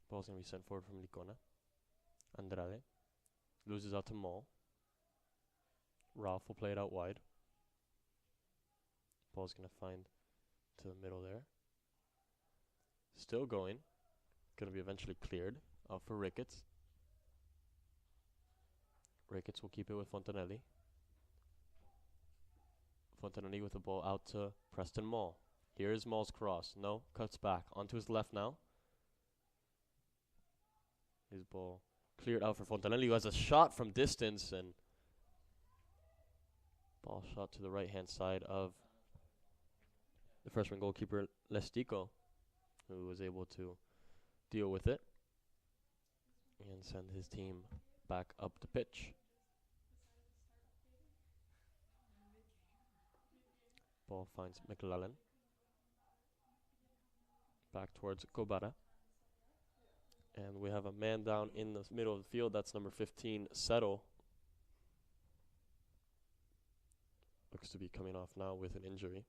Ball's going to be sent forward from Licona. Andrade loses out to Maul. Ralph will play it out wide. Ball's going to find to the middle there. Still going. Going to be eventually cleared. Out for Ricketts. Ricketts will keep it with Fontanelli. Fontanelli with the ball out to Preston Maul. Here is Maul's cross. No, cuts back. Onto his left now. His ball cleared out for Fontanelli, who has a shot from distance, and ball shot to the right-hand side of the freshman goalkeeper, Lestico, who was able to deal with it and send his team back up the pitch. Ball finds McLellan. Back towards Kobara. And we have a man down in the middle of the field. That's number 15, Settle. Looks to be coming off now with an injury.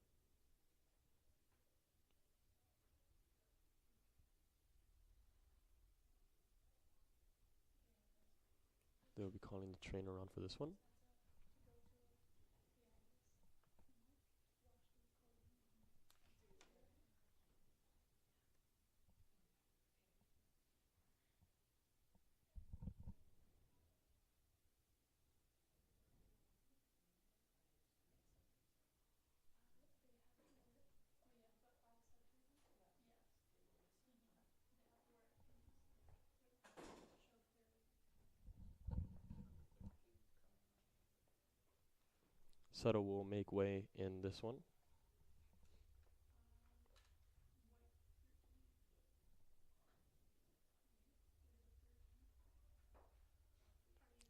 They'll be calling the trainer on for this one. Settle will make way in this one.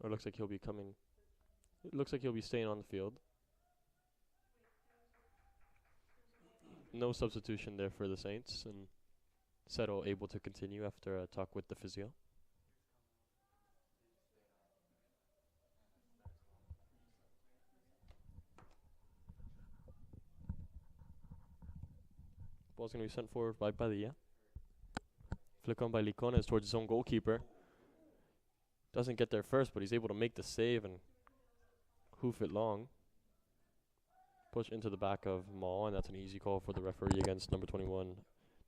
Or it looks like he'll be coming. It looks like he'll be staying on the field. No substitution there for the Saints, and Settle able to continue after a talk with the physio. Ball's going to be sent forward by Padilla. Flick on by Licones towards his own goalkeeper. Doesn't get there first, but he's able to make the save and hoof it long. Push into the back of Maul, and that's an easy call for the referee against number 21,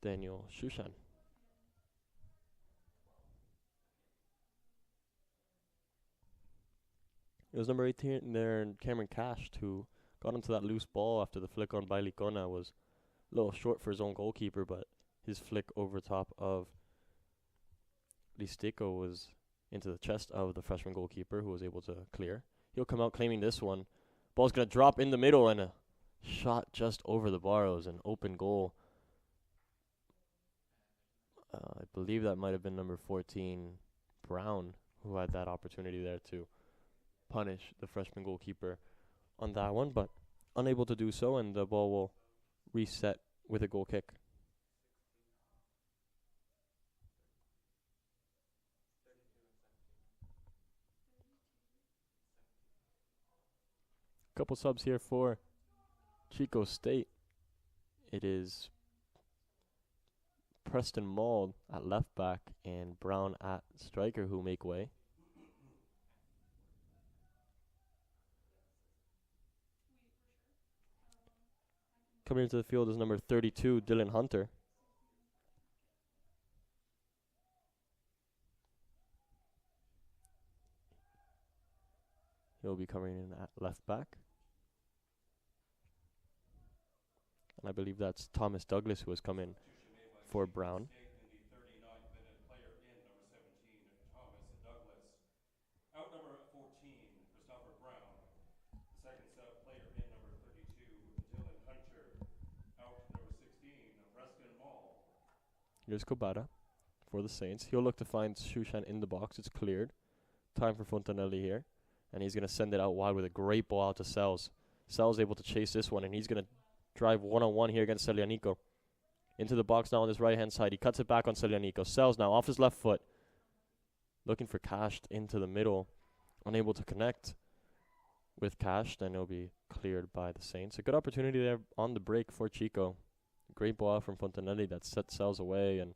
Daniel Shushan. It was number 18 there, Cameron Cashed, who got into that loose ball after the flick on by Licona. Was a little short for his own goalkeeper, but his flick over top of Listico was into the chest of the freshman goalkeeper, who was able to clear. He'll come out claiming this one. Ball's going to drop in the middle, and a shot just over the bar. It was an open goal. I believe that might have been number 14, Brown, who had that opportunity there to punish the freshman goalkeeper on that one, but unable to do so, and the ball will reset with a goal kick. Couple subs here for Chico State. It is Preston Mauld at left back and Brown at striker who make way. Coming into the field is number 32, Dylan Hunter. He'll be coming in at left back. And I believe that's Thomas Douglas who has come in for Brown. In the 39th minute, player in number 17, Thomas Douglas. Out number 14, Christopher Brown. The second sub, player in number 32, Dylan Hunter. Out number 16, Preston Maul. Here's Kobata for the Saints. He'll look to find Shushan in the box. It's cleared. Time for Fontanelli here. And he's going to send it out wide with a great ball out to Sells. Sells able to chase this one, and he's going to drive one-on-one here against Celianico. Into the box now on his right-hand side. He cuts it back on Celianico. Sells now off his left foot. Looking for Cashed into the middle. Unable to connect with Cashed, and it'll be cleared by the Saints. A good opportunity there on the break for Chico. Great ball from Fontanelli that set Sells away and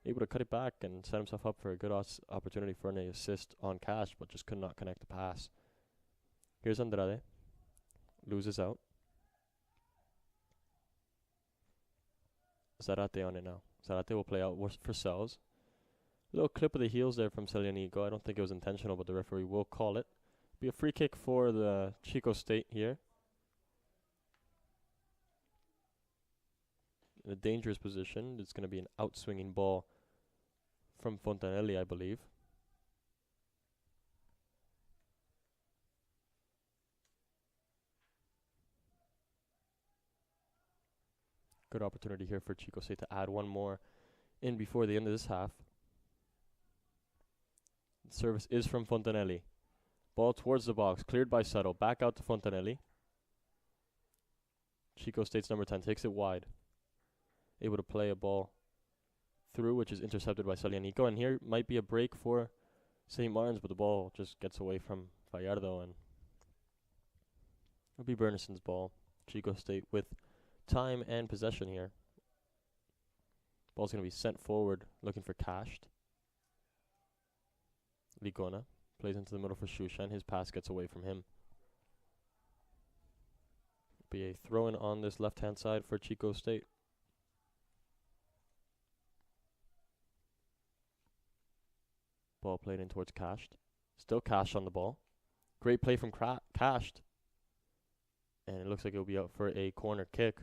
able to cut it back and set himself up for a good opportunity for an assist on Cash, but just could not connect the pass. Here's Andrade. Loses out. Zarate on it now. Zarate will play out for Sells. Little clip of the heels there from Celianico. I don't think it was intentional, but the referee will call it. Be a free kick for the Chico State here. In a dangerous position. It's going to be an outswinging ball from Fontanelli, I believe. Good opportunity here for Chico State to add one more in before the end of this half. The service is from Fontanelli. Ball towards the box, cleared by Settle. Back out to Fontanelli. Chico State's number 10 takes it wide. Able to play a ball through, which is intercepted by Celianico. And here might be a break for St. Martin's, but the ball just gets away from Gallardo, and it'll be Bernison's ball. Chico State with time and possession here. Ball's going to be sent forward, looking for Cashed. Ligona plays into the middle for Shushan. His pass gets away from him. Be a throw-in on this left-hand side for Chico State. Ball played in towards Cashed. Still Cashed on the ball. Great play from Cashed. And it looks like it'll be out for a corner kick.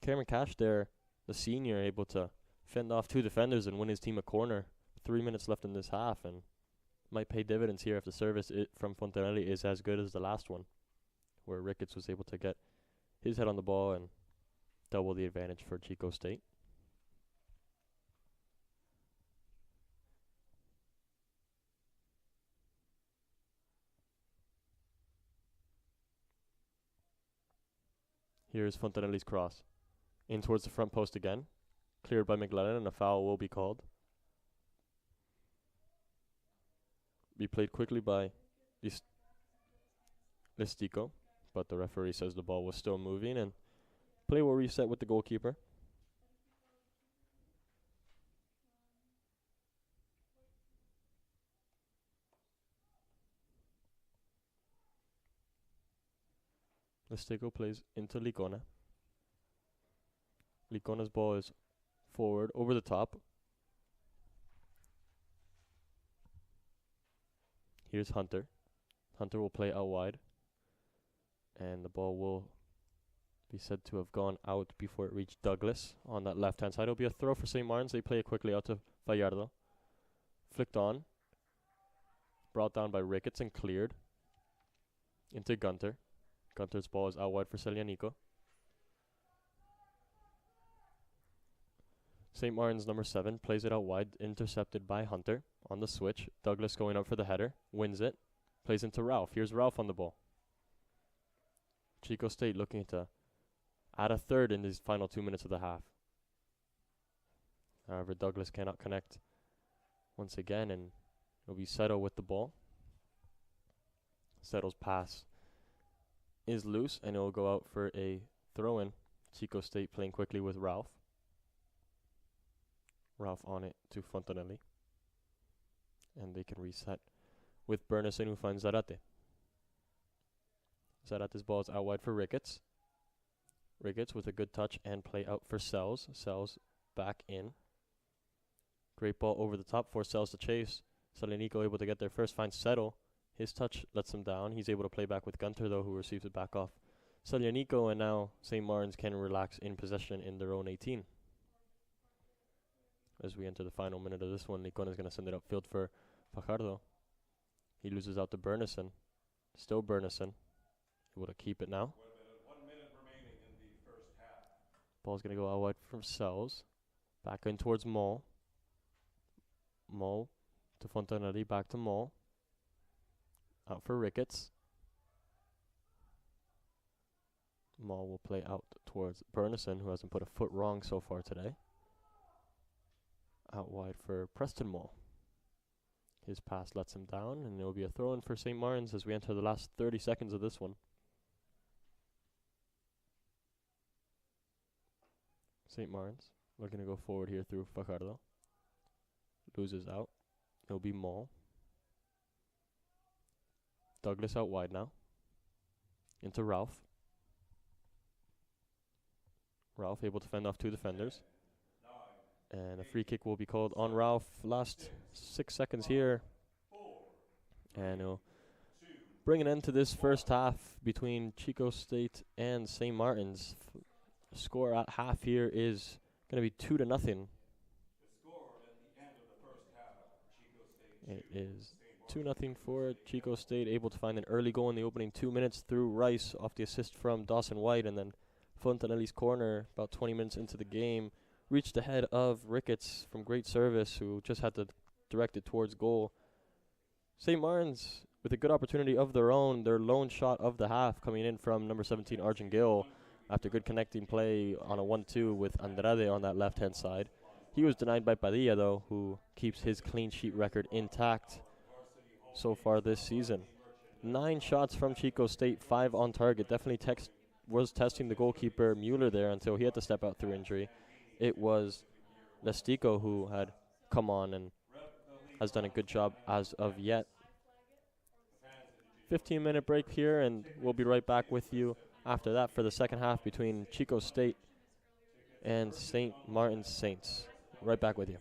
Cameron Cash there, the senior, able to fend off two defenders and win his team a corner. 3 minutes left in this half, and might pay dividends here if the service from Fontanelli is as good as the last one, where Ricketts was able to get his head on the ball and double the advantage for Chico State. Here's Fontanelli's cross. In towards the front post again. Cleared by McLennan, and a foul will be called. Be played quickly by Listico, but the referee says the ball was still moving, and play will reset with the goalkeeper. Listico plays into Licona. Licona's ball is forward, over the top. Here's Hunter. Hunter will play out wide. And the ball will be said to have gone out before it reached Douglas on that left-hand side. It'll be a throw for St. Martin's. They play it quickly out to Vallardo. Flicked on. Brought down by Ricketts and cleared. Into Gunter. Gunter's ball is out wide for Selianico. St. Martin's number 7 plays it out wide, intercepted by Hunter on the switch. Douglas going up for the header, wins it, plays into Ralph. Here's Ralph on the ball. Chico State looking to add a third in these final 2 minutes of the half. However, Douglas cannot connect once again, and it'll be Seto with the ball. Seto's pass is loose, and it will go out for a throw-in. Chico State playing quickly with Ralph. Ralph on it to Fontanelli. And they can reset with Bernison, who finds Zarate. Zarate's ball is out wide for Ricketts. Ricketts with a good touch and play out for Sells. Sells back in. Great ball over the top for Sells to chase. Salenico able to get there first, finds Settle. His touch lets him down. He's able to play back with Gunter, though, who receives it back off Salianico, and now St. Martin's can relax in possession in their own 18. As we enter the final minute of this one, Licona is going to send it upfield for Fajardo. He loses out to Bernison. Still Bernison. Able to keep it now. 1 minute remaining in the first half. Ball's going to go out wide from Sells. Back in towards Moll. Moll to Fontanelli. Back to Moll. Out for Ricketts. Moll will play out towards Bernison, who hasn't put a foot wrong so far today. Out wide for Preston Moll. His pass lets him down, and it will be a throw-in for St. Martin's as we enter the last 30 seconds of this one. St. Martin's looking to go forward here through Fajardo. Loses out. It'll be Moll. Douglas out wide now. Into Ralph. Ralph able to fend off 2 defenders. And a free kick will be called on Ralph. Last 6 seconds here. And it'll bring an end to this first half between Chico State and St. Martin's. Score at half here is going to be 2-0. The score at the end of the first half, Chico State It is 2-0 for Chico State, able to find an early goal in the opening 2 minutes through Rice off the assist from Dawson White, and then Fontanelli's corner about 20 minutes into the game reached the head of Ricketts from great service, who just had to direct it towards goal. St. Martin's with a good opportunity of their own, their lone shot of the half coming in from number 17 Arjun Gill after good connecting play on a 1-2 with Andrade on that left-hand side. He was denied by Padilla, though, who keeps his clean sheet record intact so far this season. 9 shots from Chico State, 5 on target. Definitely was testing the goalkeeper Mueller there until he had to step out through injury. It was Lestico who had come on and has done a good job as of yet. 15-minute break here, and we'll be right back with you after that for the second half between Chico State and St. Martin's Saints. Right back with you.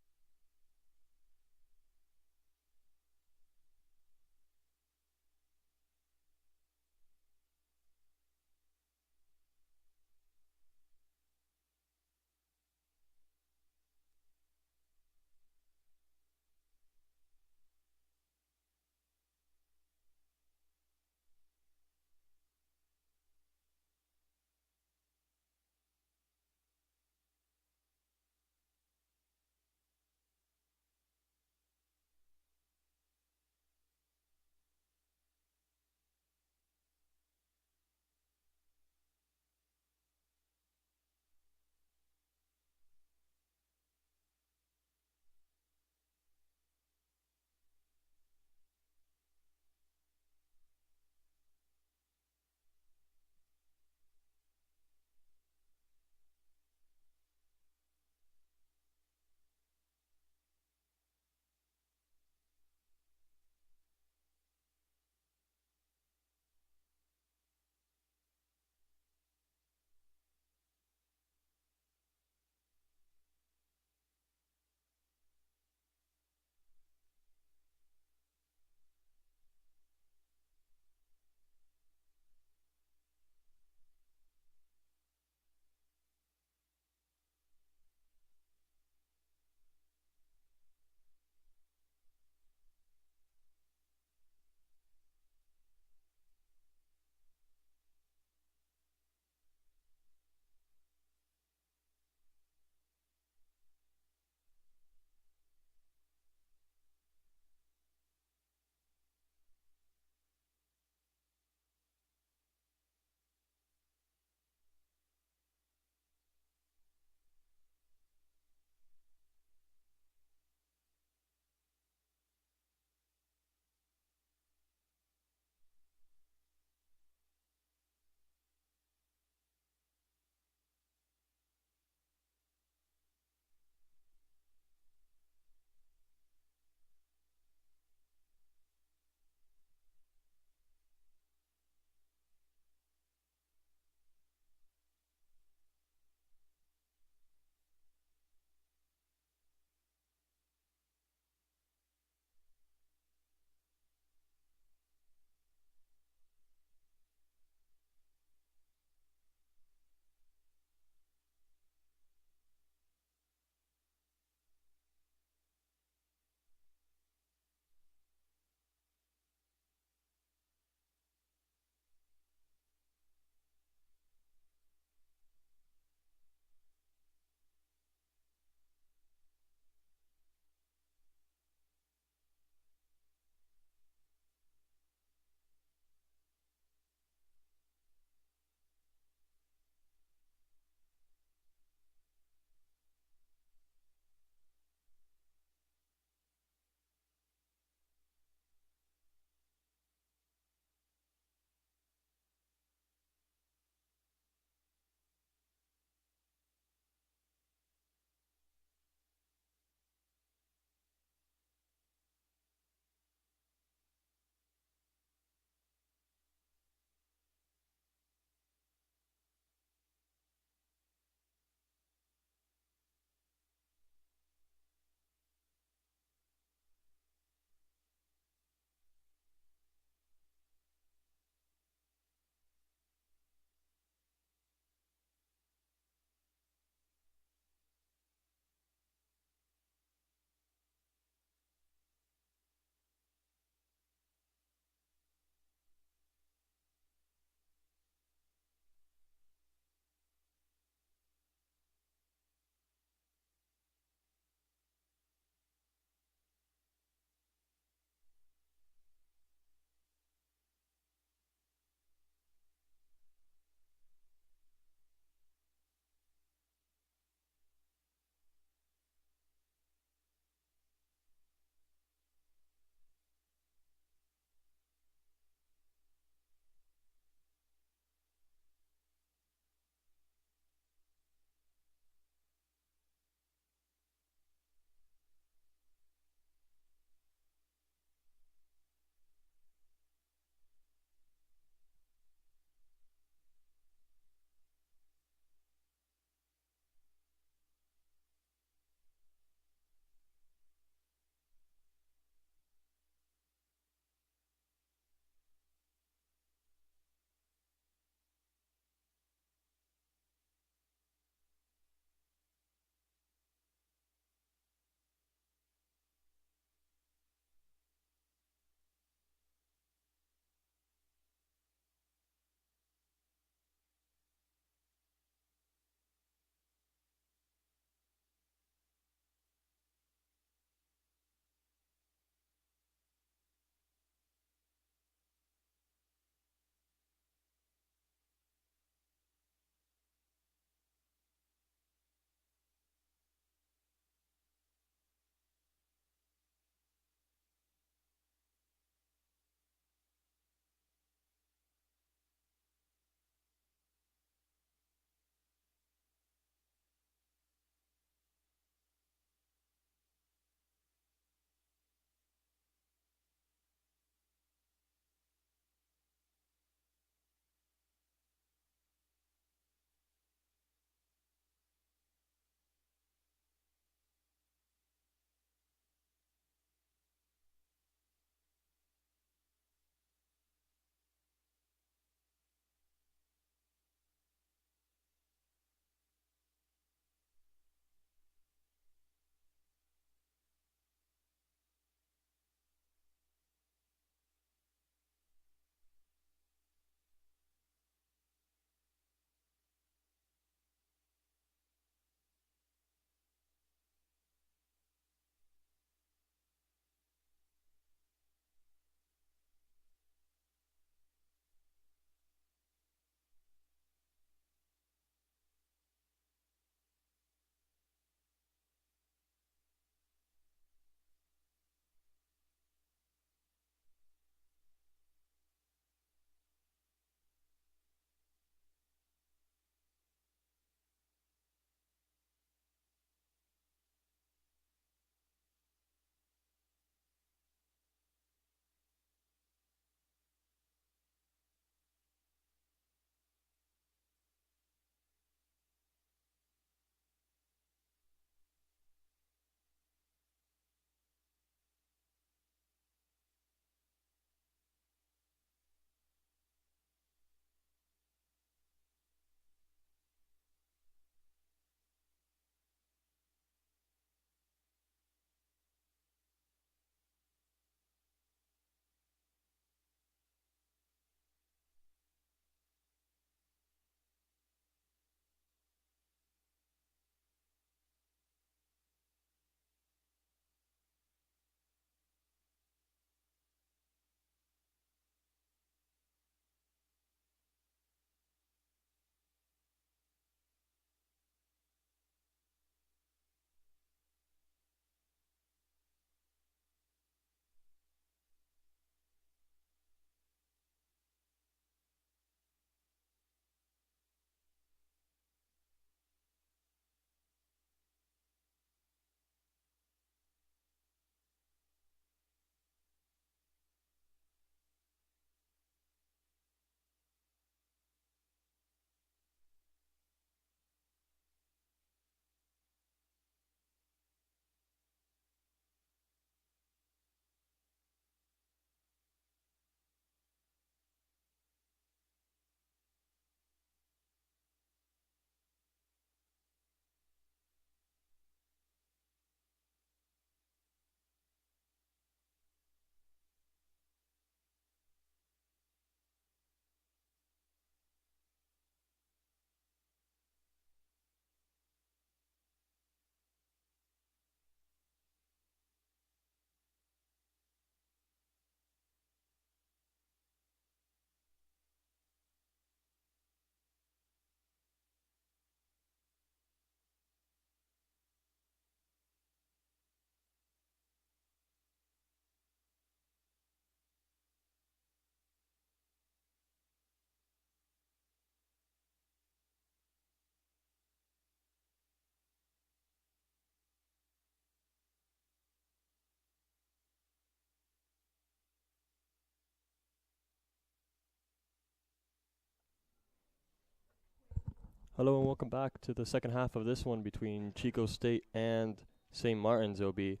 Hello and welcome back to the second half of this one between Chico State and St. Martin's. It'll be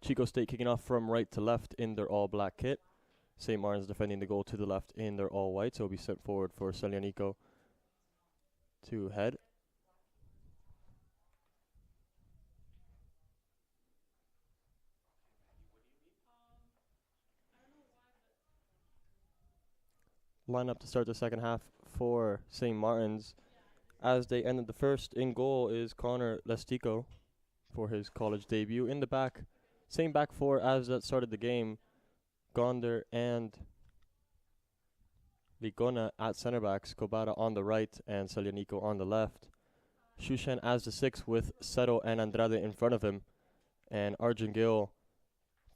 Chico State kicking off from right to left in their all-black kit. St. Martin's defending the goal to the left in their all-white, so it'll be sent forward for Selianico to head. Line up to start the second half for St. Martin's. As they ended the first, in goal is Connor Lestico for his college debut. In the back, same back four as that started the game. Gonder and Ligona at center backs, Kobara on the right and Selianico on the left. Shushan as the six with Seto and Andrade in front of him. And Argengil,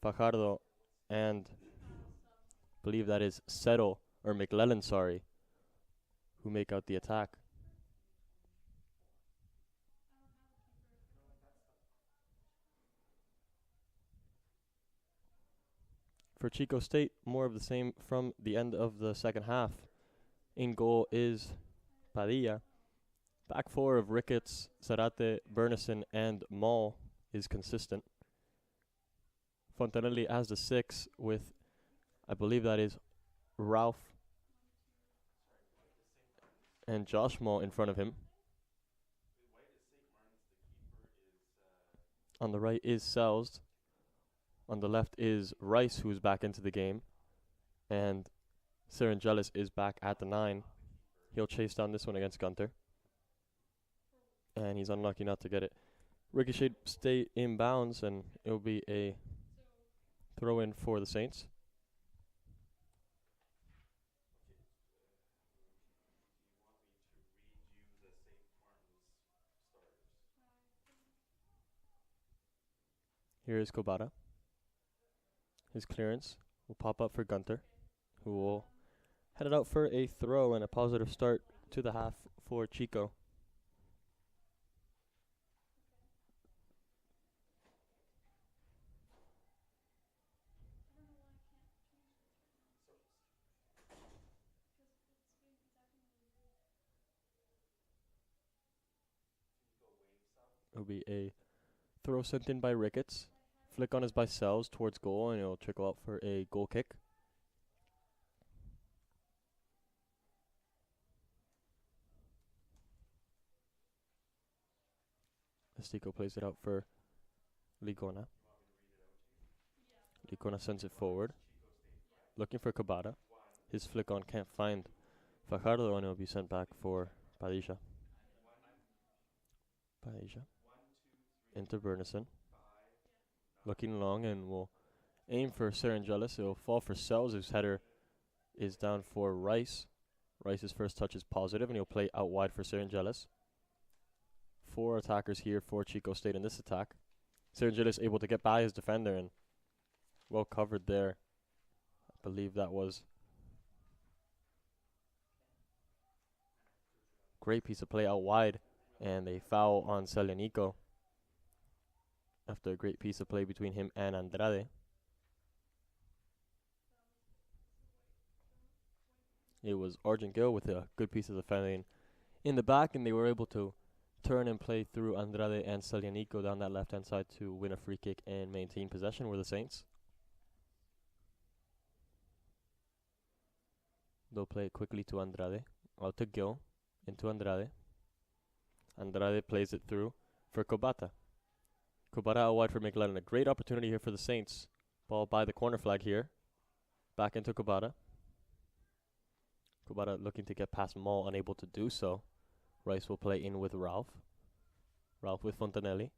Fajardo, and I believe that is Seto, or McLellan, sorry, who make out the attack. For Chico State, more of the same from the end of the second half. In goal is Padilla. Back four of Ricketts, Zarate, Bernison, and Mall is consistent. Fontanelli as the six with, I believe that is Ralph and Josh Mall in front of him. On the right is Sells. On the left is Rice, who's back into the game. And Serengelis is back at the 9. He'll chase down this one against Gunter. And he's unlucky not to get it. Ricochet stay inbounds, and it'll be a throw in for the Saints. Here is Kobata. His clearance will pop up for Gunter, who will head it out for a throw and a positive start to the half for Chico. It'll be a throw sent in by Ricketts. Flick on is by Sells towards goal, and it'll trickle out for a goal kick. Estico plays it out for Ligona. Ligona sends it forward. Looking for Kabata. His flick on can't find Fajardo, and it'll be sent back for Padilla. Padilla. Into Bernison. Looking long and will aim for Serengelis. It will fall for Sells, whose header is down for Rice. Rice's first touch is positive, and he'll play out wide for Serengelis. 4 attackers here for Chico State in this attack. Serengelis able to get by his defender and well covered there. I believe that was great piece of play out wide, and a foul on Selianico after a great piece of play between him and Andrade. It was Argentgill with a good piece of defending in the back, and they were able to turn and play through Andrade and Selianico down that left-hand side to win a free kick and maintain possession were the Saints. They'll play it quickly to Andrade. Out to Gil. Into Andrade. Andrade plays it through for Kobata. Kobata out wide for McLellan. A great opportunity here for the Saints. Ball by the corner flag here. Back into Kobata. Kobata looking to get past Mall, unable to do so. Rice will play in with Ralph. Ralph with Fontanelli.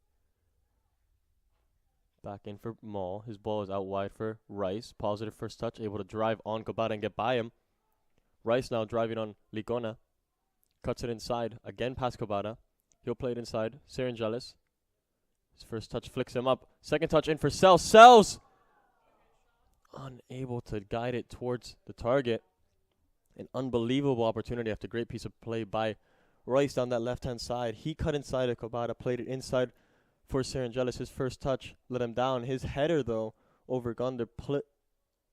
Back in for Mall. His ball is out wide for Rice. Positive first touch. Able to drive on Kobata and get by him. Rice now driving on Ligona. Cuts it inside. Again past Kobata. He'll play it inside. Serengelis. His first touch flicks him up. Second touch in for Sells. Sells! Unable to guide it towards the target. An unbelievable opportunity after a great piece of play by Rice down that left-hand side. He cut inside of Kobata, played it inside for Serengelis. His first touch let him down. His header, though, over Gunder,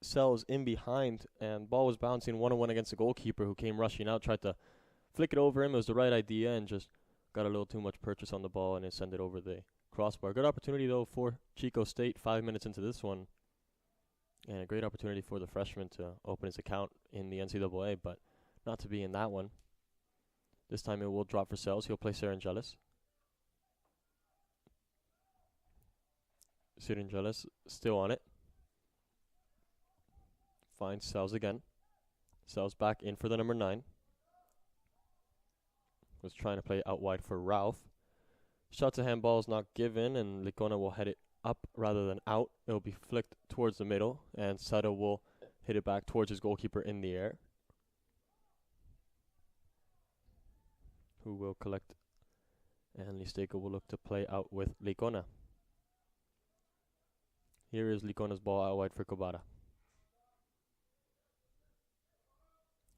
Sells in behind, and ball was bouncing one-on-one against the goalkeeper, who came rushing out, tried to flick it over him. It was the right idea, and just got a little too much purchase on the ball, and it sent it over the crossbar. Good opportunity, though, for Chico State 5 minutes into this one. And a great opportunity for the freshman to open his account in the NCAA, but not to be in that one. This time it will drop for Sells. He'll play Serengelis. Serengelis still on it. Finds Sells again. Sells back in for the number 9. Was trying to play out wide for Ralph. Shot to handball is not given, and Licona will head it up rather than out. It will be flicked towards the middle, and Sato will hit it back towards his goalkeeper in the air, who will collect, and Listeco will look to play out with Licona. Here is Licona's ball out wide for Kobata.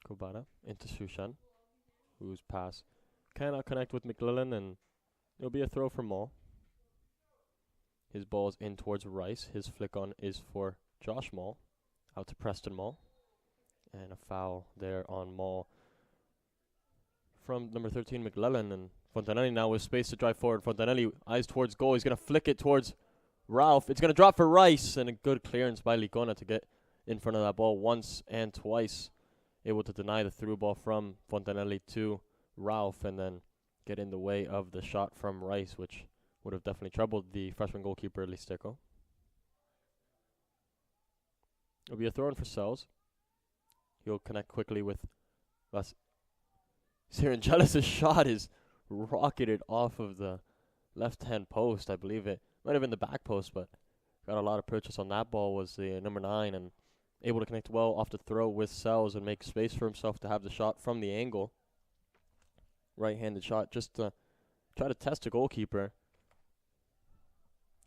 Kobata into Shushan, whose pass cannot connect with McLellan, and it'll be a throw for Mall. His ball is in towards Rice. His flick on is for Josh Mall, out to Preston Mall, and a foul there on Mall from number 13 McLellan, and Fontanelli now with space to drive forward. Fontanelli eyes towards goal. He's going to flick it towards Ralph. It's going to drop for Rice, and a good clearance by Licona to get in front of that ball once and twice. Able to deny the through ball from Fontanelli to Ralph, and then get in the way of the shot from Rice, which would have definitely troubled the freshman goalkeeper, Listeco. It'll be a throw in for Sells. He'll connect quickly with Serengelis' shot is rocketed off of the left-hand post. I believe it might have been the back post, but got a lot of purchase on that ball. Was the number 9, and able to connect well off the throw with Sells and make space for himself to have the shot from the angle. Right-handed shot just to try to test the goalkeeper.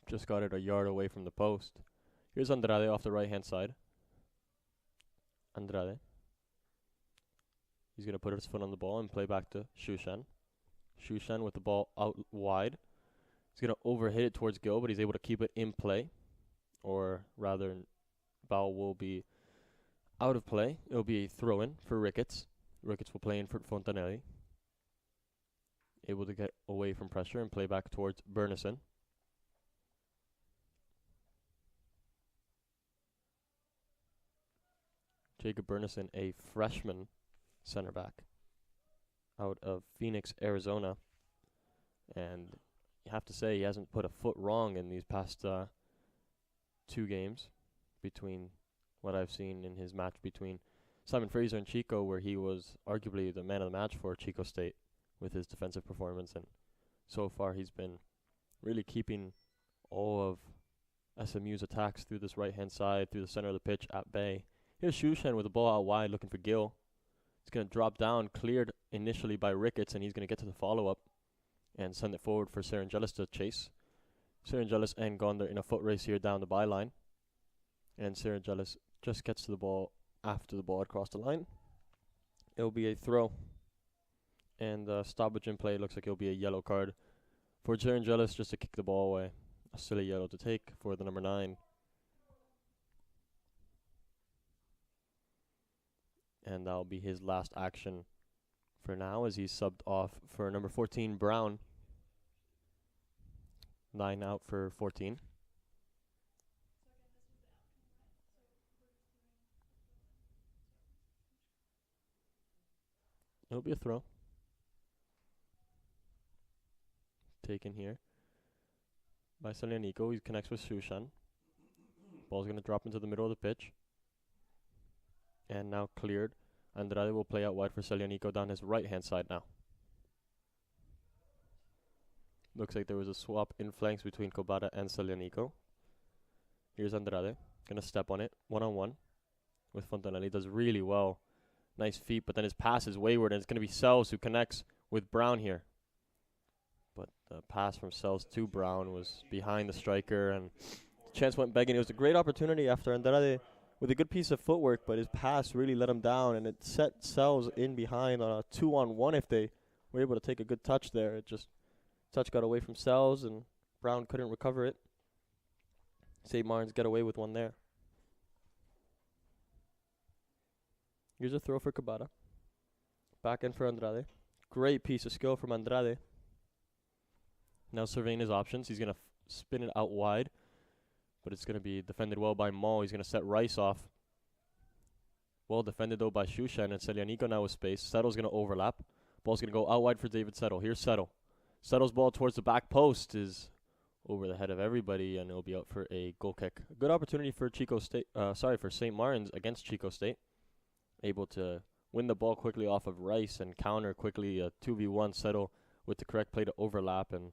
Just got it a yard away from the post. Here's Andrade off the right-hand side. Andrade. He's going to put his foot on the ball and play back to Shushan. Shushan with the ball out wide. He's going to overhit it towards Gil, but he's able to keep it in play. Or rather, ball will be out of play. It will be a throw-in for Ricketts. Ricketts will play in for Fontanelli. Able to get away from pressure and play back towards Bernison. Jacob Bernison, a freshman center back out of Phoenix, Arizona. And you have to say he hasn't put a foot wrong in these past 2 games between what I've seen in his match between Simon Fraser and Chico, where he was arguably the man of the match for Chico State with his defensive performance. And so far he's been really keeping all of SMU's attacks through this right-hand side, through the center of the pitch at bay. Here's Shushan with the ball out wide looking for Gill. It's going to drop down, cleared initially by Ricketts, and he's going to get to the follow-up and send it forward for Serengelis to chase. Serengelis and Gonder in a foot race here down the byline. And Serengelis just gets to the ball after the ball had crossed the line. It'll be a throw. And stoppage in play. Looks like it'll be a yellow card for Serengelis just to kick the ball away. A silly yellow to take for the number 9. And that'll be his last action for now, as he's subbed off for number 14, Brown. 9 out for 14. It'll be a throw. Taken here by Salianico. He connects with Shushan. Ball's going to drop into the middle of the pitch. And now cleared. Andrade will play out wide for Salianico down his right-hand side now. Looks like there was a swap in flanks between Kobata and Salianico. Here's Andrade. Going to step on it. One-on-one with Fontanelli. Does really well. Nice feet, but then his pass is wayward, and it's going to be Sells who connects with Brown here. But the pass from Sells to Brown was behind the striker, and the chance went begging. It was a great opportunity after Andrade with a good piece of footwork, but his pass really let him down, and it set Sells in behind on a 2-on-1 if they were able to take a good touch there. It just, touch got away from Sells, and Brown couldn't recover it. St. Martin's get away with one there. Here's a throw for Kabata. Back in for Andrade. Great piece of skill from Andrade. Now surveying his options. He's going to spin it out wide, but it's going to be defended well by Maul. He's going to set Rice off. Well defended, though, by Shushan, and Selianico now with space. Settle's going to overlap. Ball's going to go out wide for David Settle. Here's Settle. Settle's ball towards the back post is over the head of everybody, and it'll be out for a goal kick. A good opportunity for for St. Martin's against Chico State. Able to win the ball quickly off of Rice and counter quickly a 2v1. Settle with the correct play to overlap and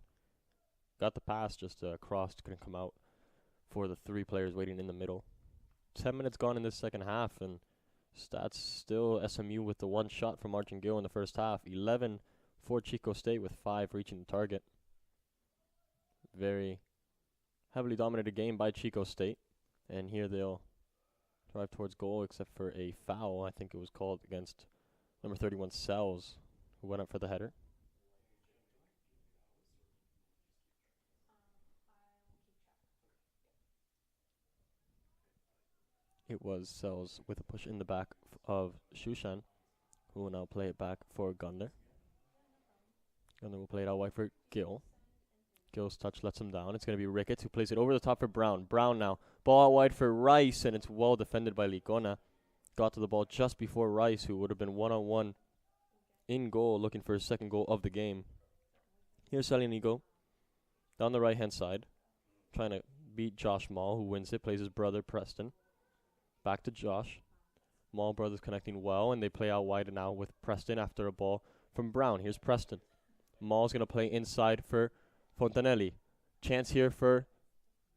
got the pass, just crossed, couldn't come out for the three players waiting in the middle. 10 minutes gone in this second half, and stats still SMU with the one shot from Arch and Gill in the first half. 11 for Chico State with 5 reaching the target. Very heavily dominated game by Chico State. And here they'll drive towards goal except for a foul. I think it was called against number 31 Sells, who went up for the header. It was Sells with a push in the back of Shushan, who will now play it back for Gunder. Gunder will play it out wide for Gill. Gill's touch lets him down. It's going to be Ricketts who plays it over the top for Brown. Brown now. Ball out wide for Rice, and it's well defended by Licona. Got to the ball just before Rice, who would have been one-on-one in goal, looking for his second goal of the game. Here's Salianigo down the right-hand side, trying to beat Josh Mall, who wins it, plays his brother Preston. Back to Josh. Mall brothers connecting well, and they play out wide now with Preston after a ball from Brown. Here's Preston. Mall's going to play inside for Fontanelli. Chance here for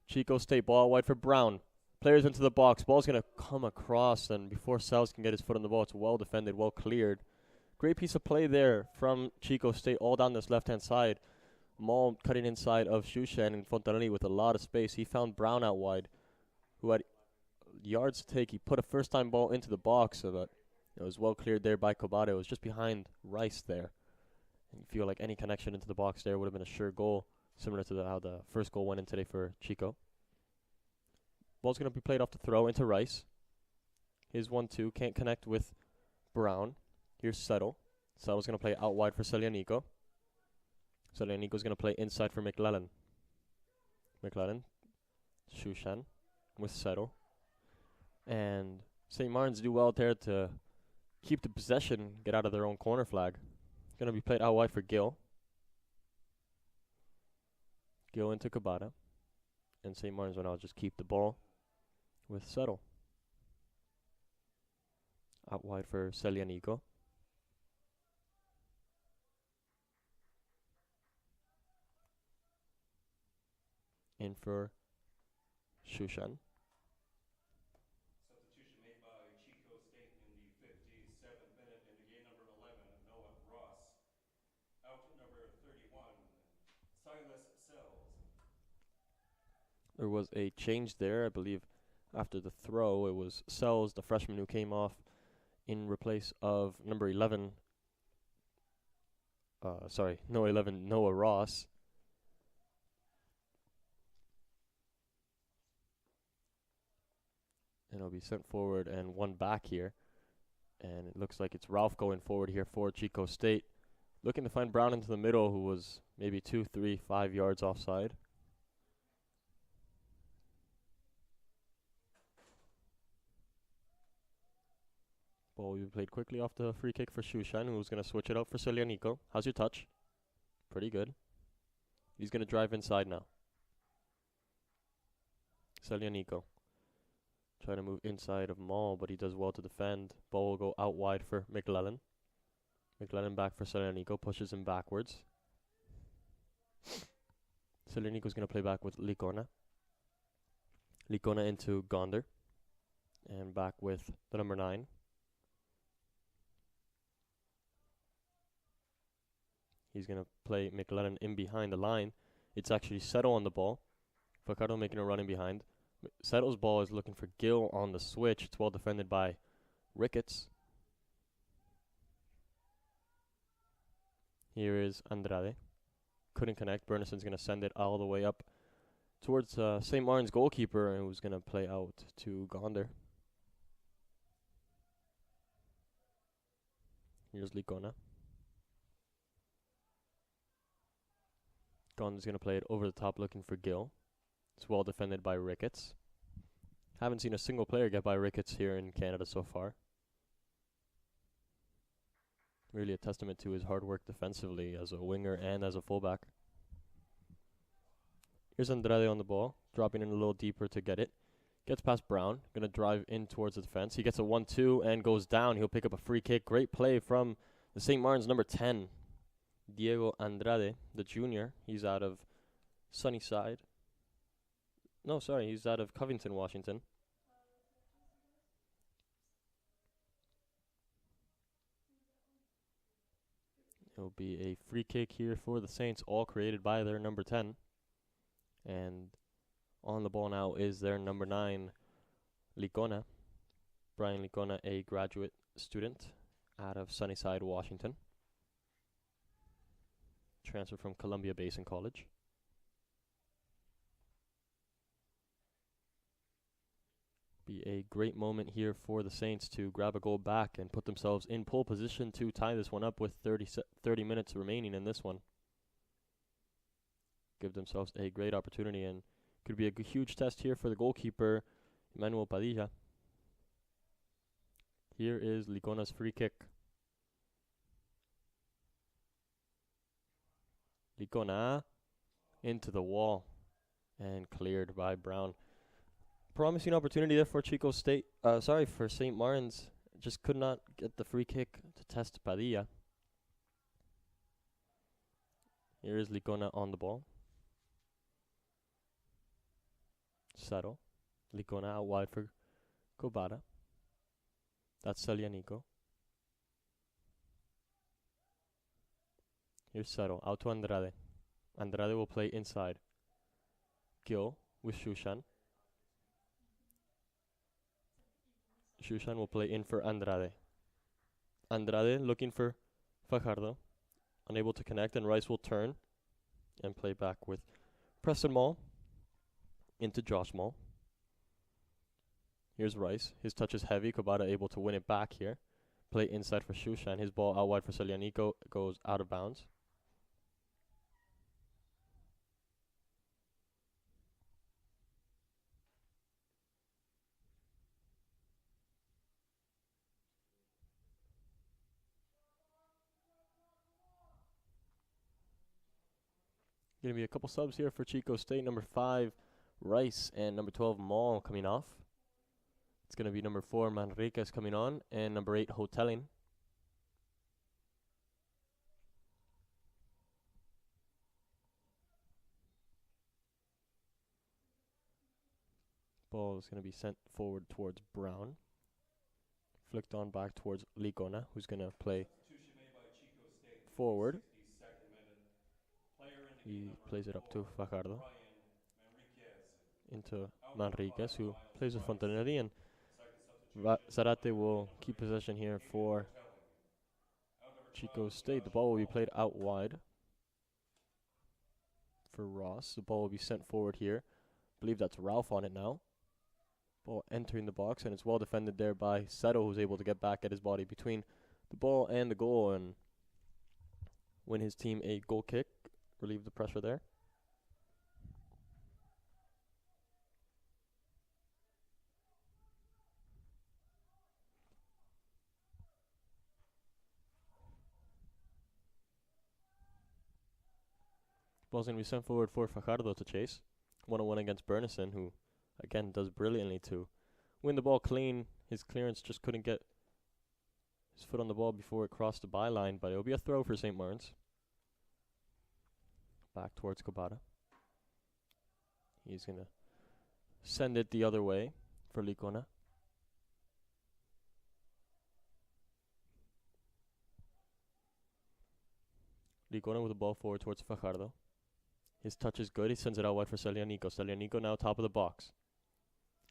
Chico State. Ball out wide for Brown. Players into the box. Ball's going to come across, and before Sells can get his foot on the ball, it's well defended, well cleared. Great piece of play there from Chico State all down this left-hand side. Mall cutting inside of Shushan and Fontanelli with a lot of space. He found Brown out wide, who had yards to take. He put a first-time ball into the box, so that it was well cleared there by Kobata. It was just behind Rice there. And you feel like any connection into the box there would have been a sure goal, similar to how the first goal went in today for Chico. Ball's going to be played off the throw into Rice. His 1-2 can't connect with Brown. Here's Settle. Settle's going to play out wide for Selianico. Selianico's going to play inside for McLellan. McLellan, Shushan with Settle. And St. Martin's do well there to keep the possession, get out of their own corner flag. Going to be played out wide for Gill. Gill into Kabata. And St. Martin's will now just keep the ball with Settle. Out wide for Selianico. In for Shushan. Substitution made by Chico State in the 57th minute into game number 11, Noah Ross. Out number 31, Silas Sells. There was a change there, I believe. After the throw, it was Sells, the freshman, who came off in replace of number 11. Noah Ross. And it'll be sent forward and one back here. And it looks like it's Ralph going forward here for Chico State. Looking to find Brown into the middle, who was maybe 2, 3, 5 yards offside. Ball will be played quickly off the free kick for Shushan, who's going to switch it out for Selianico. How's your touch? Pretty good. He's going to drive inside now. Selianico. Trying to move inside of Mall, but he does well to defend. Ball will go out wide for McLellan. McLellan back for Selianico, pushes him backwards. Selianico's going to play back with Licona. Licona into Gonder. And back with the number 9. He's going to play McLellan in behind the line. It's actually Settle on the ball. Facardo making a run in behind. Settle's ball is looking for Gill on the switch. It's well defended by Ricketts. Here is Andrade. Couldn't connect. Bernison's going to send it all the way up towards St. Martin's goalkeeper, who's going to play out to Gonder. Here's Licona. Gun's going to play it over the top looking for Gill. It's well defended by Ricketts. Haven't seen a single player get by Ricketts here in Canada so far. Really a testament to his hard work defensively as a winger and as a fullback. Here's Andrade on the ball, dropping in a little deeper to get it. Gets past Brown, going to drive in towards the defense. He gets a 1-2 and goes down. He'll pick up a free kick. Great play from the St. Martin's number 10, Diego Andrade, the junior. He's out of Sunnyside. No, sorry, he's out of Covington, Washington. It'll be a free kick here for the Saints, all created by their number 10. And on the ball now is their number 9, Licona. Brian Licona, a graduate student out of Sunnyside, Washington. Transferred from Columbia Basin College. Be a great moment here for the Saints to grab a goal back and put themselves in pole position to tie this one up with 30 minutes remaining in this one. Give themselves a great opportunity, and could be a huge test here for the goalkeeper, Emmanuel Padilla. Here is Licona's free kick. Licona into the wall and cleared by Brown. Promising opportunity there for Chico State. For St. Martin's. Just could not get the free kick to test Padilla. Here is Licona on the ball. Settle. Licona out wide for Kobata. That's Selianico. Here's Settle. Out to Andrade. Andrade will play inside. Gill with Shushan. Shushan will play in for Andrade. Andrade looking for Fajardo. Unable to connect, and Rice will turn and play back with Preston Mall into Josh Mall. Here's Rice. His touch is heavy. Kobata able to win it back here. Play inside for Shushan. His ball out wide for Selianico goes out of bounds. Going to be a couple subs here for Chico State. Number 5, Rice, and number 12, Mall coming off. It's going to be number 4, Manriquez coming on, and number 8, Hoteling. Ball is going to be sent forward towards Brown. Flicked on back towards Licona, who's going to play forward. He plays it up to Fajardo. Into Manriquez, who plays with Fontanelli, and Zarate will keep possession here for Chico State. The ball will be played out wide for Ross. The ball will be sent forward here. I believe that's Ralph on it now. Ball entering the box, and it's well defended there by Seto, who's able to get back at his body between the ball and the goal and win his team a goal kick. Relieve the pressure there. Ball's going to be sent forward for Fajardo to chase. 1-on-1 against Bernison, who, again, does brilliantly to win the ball clean. His clearance just couldn't get his foot on the ball before it crossed the byline, but it'll be a throw for St. Martin's. Back towards Kobata. He's going to send it the other way for Licona. Licona with the ball forward towards Fajardo. His touch is good. He sends it out wide for Selianico. Selianico now top of the box.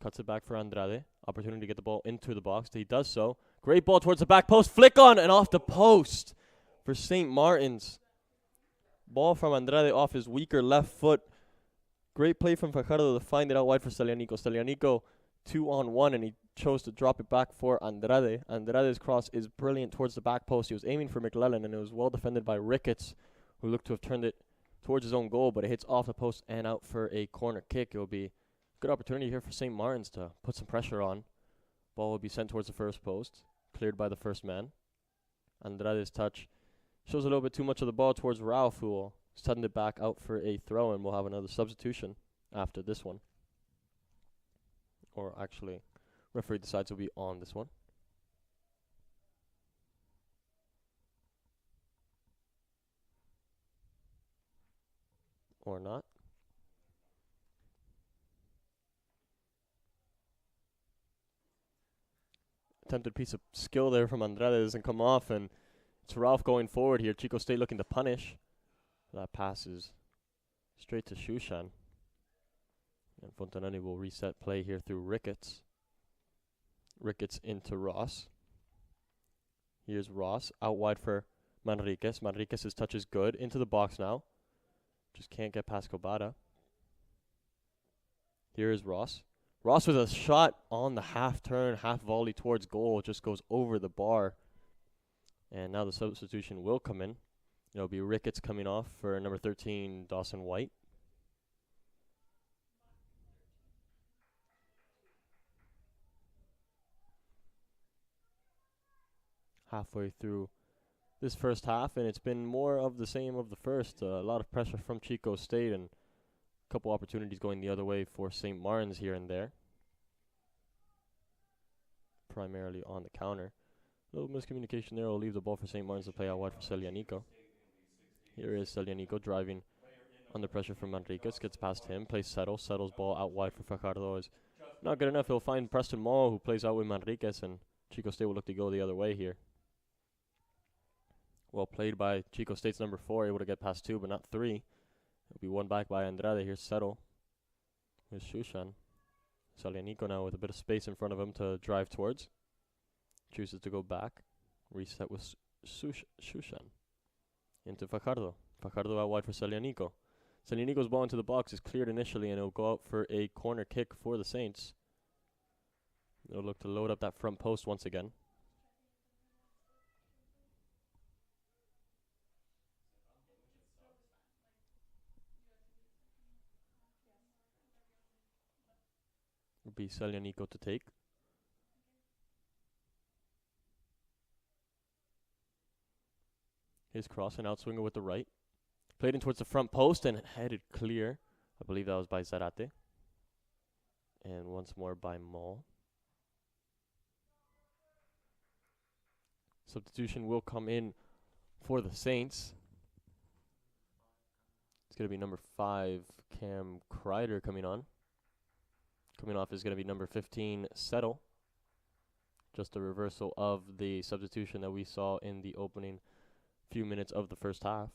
Cuts it back for Andrade. Opportunity to get the ball into the box. He does so. Great ball towards the back post. Flick on and off the post for St. Martin's. Ball from Andrade off his weaker left foot. Great play from Fajardo to find it out wide for Selianico. Selianico 2-on-1, and he chose to drop it back for Andrade. Andrade's cross is brilliant towards the back post. He was aiming for McLellan, and it was well defended by Ricketts, who looked to have turned it towards his own goal, but it hits off the post and out for a corner kick. It will be a good opportunity here for St. Martin's to put some pressure on. Ball will be sent towards the first post, cleared by the first man. Andrade's touch shows a little bit too much of the ball towards Ralph, who will send it back out for a throw, and we'll have another substitution after this one. Or actually, referee decides to be on this one. Or not. Attempted piece of skill there from Andrade, doesn't come off, and it's Ralph going forward here. Chico State looking to punish. That passes straight to Shushan. And Fontanelli will reset play here through Ricketts. Ricketts into Ross. Here's Ross out wide for Manriquez. Manriquez's touch is good. Into the box now. Just can't get past Kobata. Here is Ross. Ross with a shot on the half turn, half volley towards goal. Just goes over the bar. And now the substitution will come in. It'll be Ricketts coming off for number 13, Dawson White. Halfway through this first half, and it's been more of the same of the first. A lot of pressure from Chico State and a couple opportunities going the other way for St. Martin's here and there. Primarily on the counter. A little miscommunication there. Will leave the ball for St. Martin's to play out wide for Celianico. Here is Celianico driving under pressure from Manriquez. Gets past him. Plays Settle. Settle's ball out wide for Fajardo is not good enough. He'll find Preston Mall, who plays out with Manriquez, and Chico State will look to go the other way here. Well played by Chico State's number 4, able to get past 2, but not 3. It'll be one back by Andrade. Here's Settle. Here's Shushan. Celianico now with a bit of space in front of him to drive towards. Chooses to go back. Reset with Shushan. Into Fajardo. Fajardo out wide for Celianico. Celianico's ball into the box is cleared initially, and it'll go out for a corner kick for the Saints. They'll look to load up that front post once again. Will be Celianico to take. His cross and outswinger with the right. Played in towards the front post and headed clear. I believe that was by Zarate. And once more by Mall. Substitution will come in for the Saints. It's going to be number 5, Cam Kreider coming on. Coming off is going to be number 15, Settle. Just a reversal of the substitution that we saw in the opening few minutes of the first half.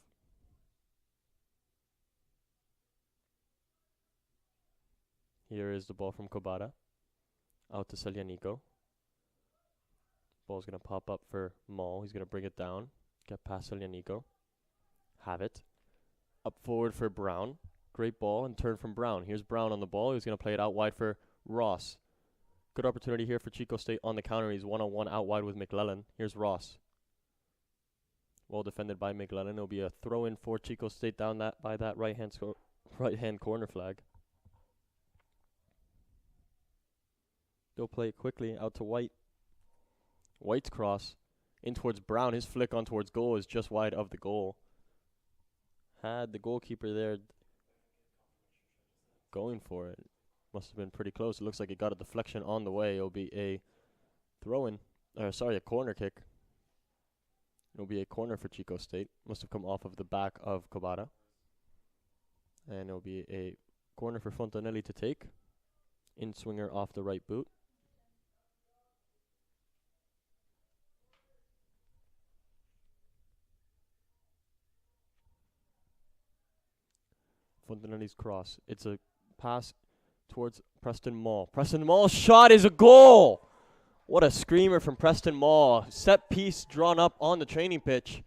Here is the ball from Kobata. Out to Celianico. Ball's going to pop up for Mall. He's going to bring it down. Get past Celianico. Have it. Up forward for Brown. Great ball and turn from Brown. Here's Brown on the ball. He's going to play it out wide for Ross. Good opportunity here for Chico State on the counter. He's one-on-one out wide with McLellan. Here's Ross. Well defended by McLellan. It'll be a throw-in for Chico State down that by that right-hand corner flag. They'll play it quickly out to White. White's cross in towards Brown. His flick on towards goal is just wide of the goal. Had the goalkeeper there going for it. Must have been pretty close. It looks like it got a deflection on the way. It'll be a throw-in. A corner kick. It'll be a corner for Chico State. Must have come off of the back of Kobata. And it'll be a corner for Fontanelli to take. In swinger off the right boot. Fontanelli's cross. It's a pass towards Preston Mall. Preston Mall's shot is a goal! What a screamer from Preston Mall. Set piece drawn up on the training pitch.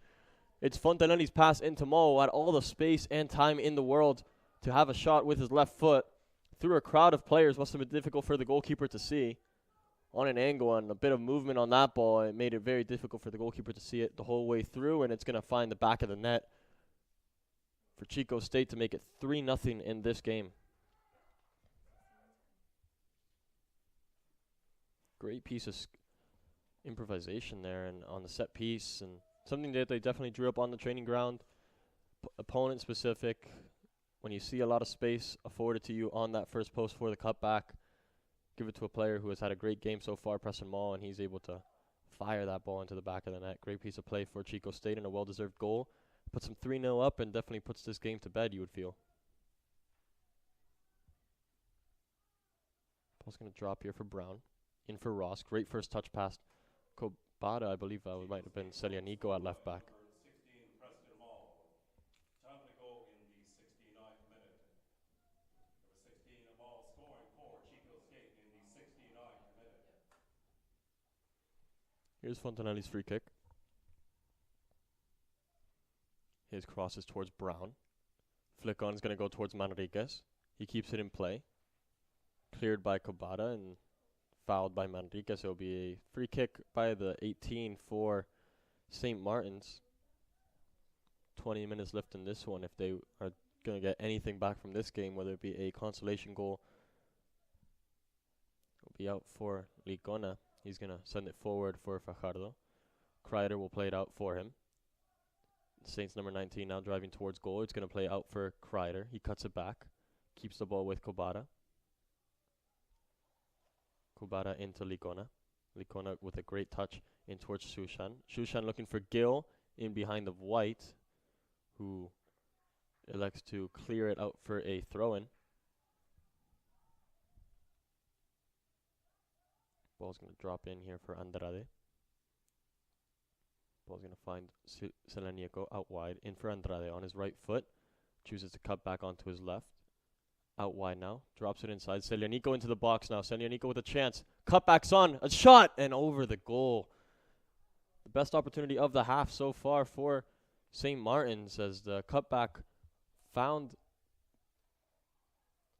It's Fontanelli's pass into Mall, who had all the space and time in the world to have a shot with his left foot. Through a crowd of players, must have been difficult for the goalkeeper to see. On an angle and a bit of movement on that ball, it made it very difficult for the goalkeeper to see it the whole way through, and it's going to find the back of the net for Chico State to make it 3-0 in this game. Great piece of improvisation there and on the set piece, and something that they definitely drew up on the training ground. Opponent specific. When you see a lot of space afforded to you on that first post for the cutback, give it to a player who has had a great game so far, Preston Mall, and he's able to fire that ball into the back of the net. Great piece of play for Chico State and a well-deserved goal. Puts them 3-0 up and definitely puts this game to bed, you would feel. Ball's going to drop here for Brown. In for Ross. Great first touch pass. Kobata, I believe it might have been Selianico at left back. Here's Fontanelli's free kick. His cross is towards Brown. Flick on is going to go towards Manriquez. He keeps it in play. Cleared by Kobata and fouled by Manriquez. It will be a free kick by the 18 for St. Martin's. 20 minutes left in this one if they are going to get anything back from this game, whether it be a consolation goal. It will be out for Licona. He's going to send it forward for Fajardo. Kreider will play it out for him. Saints number 19 now driving towards goal. It's going to play out for Kreider. He cuts it back. Keeps the ball with Kobata. Kobata into Licona. Licona with a great touch in towards Shushan. Shushan looking for Gill in behind of White, who elects to clear it out for a throw-in. Ball's going to drop in here for Andrade. Ball's going to find Seleniaco out wide. In for Andrade on his right foot. Chooses to cut back onto his left. Out wide now. Drops it inside. Seleniaco into the box now. Seleniaco with a chance. Cutback's on. A shot! And over the goal. The best opportunity of the half so far for St. Martin's as the cutback found,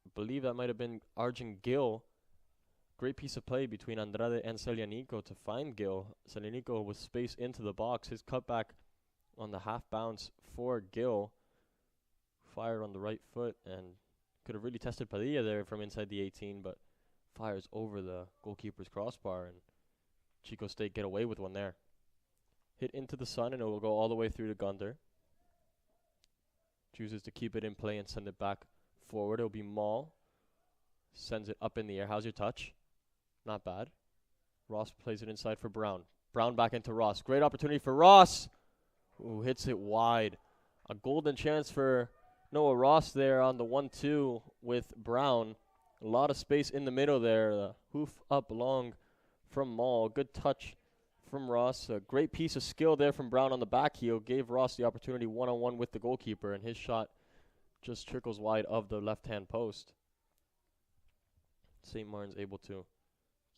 I believe that might have been Arjun Gill. Great piece of play between Andrade and Selianico to find Gill. Selianico with space into the box. His cutback on the half bounce for Gill. Fired on the right foot and could have really tested Padilla there from inside the 18, but fires over the goalkeeper's crossbar, and Chico State get away with one there. Hit into the sun, and it will go all the way through to Gunder. Chooses to keep it in play and send it back forward. It will be Maul. Sends it up in the air. How's your touch? Not bad. Ross plays it inside for Brown. Brown back into Ross. Great opportunity for Ross, who hits it wide. A golden chance for Noah Ross there on the 1-2 with Brown. A lot of space in the middle there. Hoof up long from Maul. Good touch from Ross. A great piece of skill there from Brown on the back heel. Gave Ross the opportunity one-on-one with the goalkeeper, and his shot just trickles wide of the left-hand post. St. Martin's able to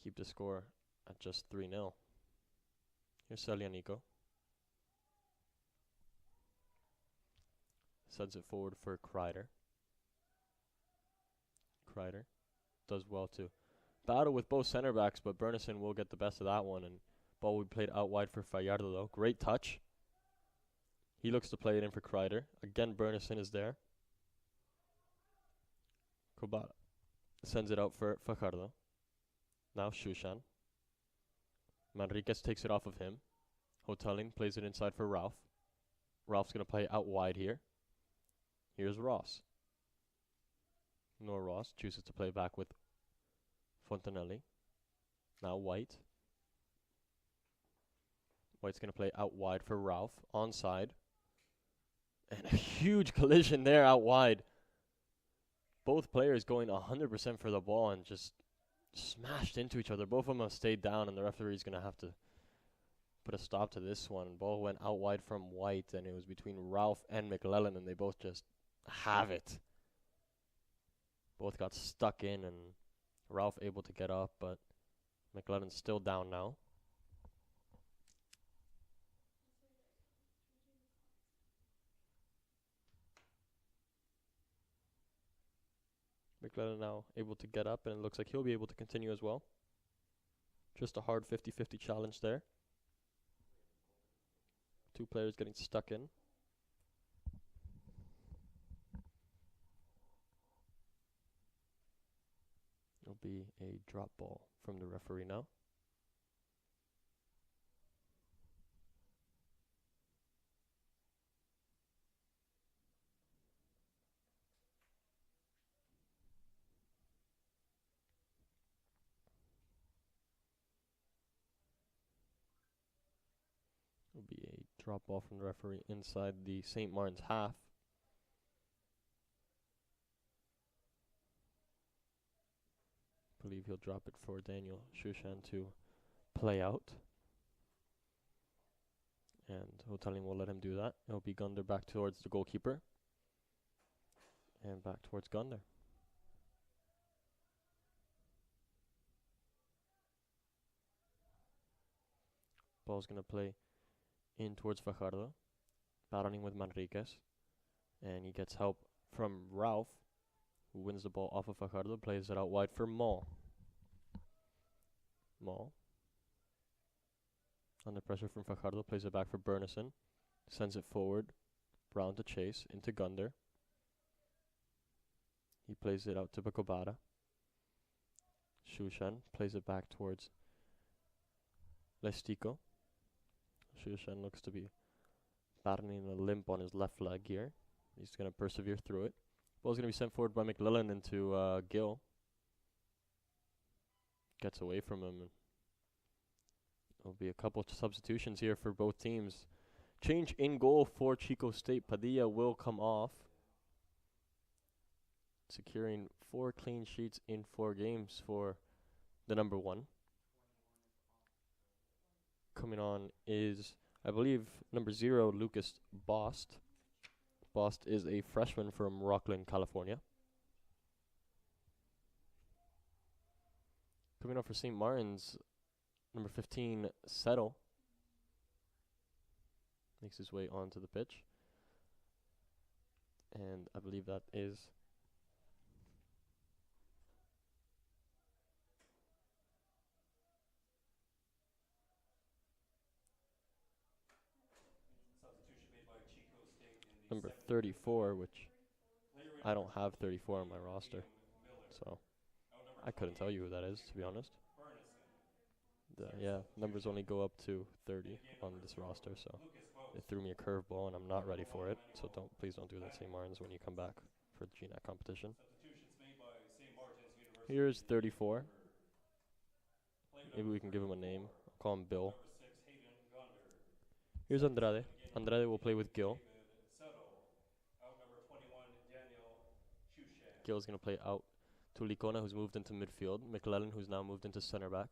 keep the score at just 3-0. Here's Selianico. Sends it forward for Kreider. Kreider does well to battle with both center backs, but Bernison will get the best of that one, and ball will be played out wide for Fajardo though. Great touch. He looks to play it in for Kreider. Again, Bernison is there. Kobata sends it out for Fajardo. Now Shushan. Manriquez takes it off of him. Hotelling plays it inside for Ralph. Ralph's going to play out wide here. Here's Ross. Noah Ross chooses to play back with Fontanelli. Now White. White's going to play out wide for Ralph. Onside. And a huge collision there out wide. Both players going 100% for the ball and just smashed into each other. Both of them have stayed down, and the referee's going to have to put a stop to this one. Ball went out wide from White, and it was between Ralph and McLellan, and they both just have it. Both got stuck in, and Ralph able to get up, but McLellan's still down now. McLellan now able to get up, and it looks like he'll be able to continue as well. Just a hard 50-50 challenge there. Two players getting stuck in. be a drop ball from the referee now. Will be a drop ball from the referee inside the St. Martin's half. Believe he'll drop it for Daniel Shushan to play out. And Hoteling will let him do that. It'll be Gunder back towards the goalkeeper. And back towards Gunder. Ball's going to play in towards Fajardo. Battling with Manriquez. And he gets help from Ralph, who wins the ball off of Fajardo. Plays it out wide for Maul. Maul. Under pressure from Fajardo. Plays it back for Bernison. Sends it forward. Brown to chase. Into Gunder. He plays it out to Bacobara. Shushan plays it back towards Lestico. Shushan looks to be battling a limp on his left leg here. He's going to persevere through it. Ball's going to be sent forward by McLellan into Gill. Gets away from him. There'll be a couple substitutions here for both teams. Change in goal for Chico State. Padilla will come off, securing 4 clean sheets in 4 games for the number 1. Coming on is, I believe, number 0, Lucas Bost. Bost is a freshman from Rockland, California. Coming on for St. Martin's, number 15, Settle. Makes his way onto the pitch. And I believe that is Substitution made by Chico State in the number second 34, which player in I don't number have 34 on my roster. Miller. So Out number I couldn't tell you who that is, to be honest. Bernison. Yeah, numbers only go up to 30 on this roster, so Lucas it Bost. threw me a curveball, and I'm not ready for it. So please don't do that, St. Martin's, when you come back for the GNAC competition. Substitutions made by St. Martin's University. Here's 34. Player Maybe we can give him a name. I'll call him Bill. number 6, Hayden Gunder. Here's Andrade. Andrade will play with Gil. David Settle. Out number 21, Daniel Shushan. Gil's going to play out to Licona, who's moved into midfield. McLellan, who's now moved into center back.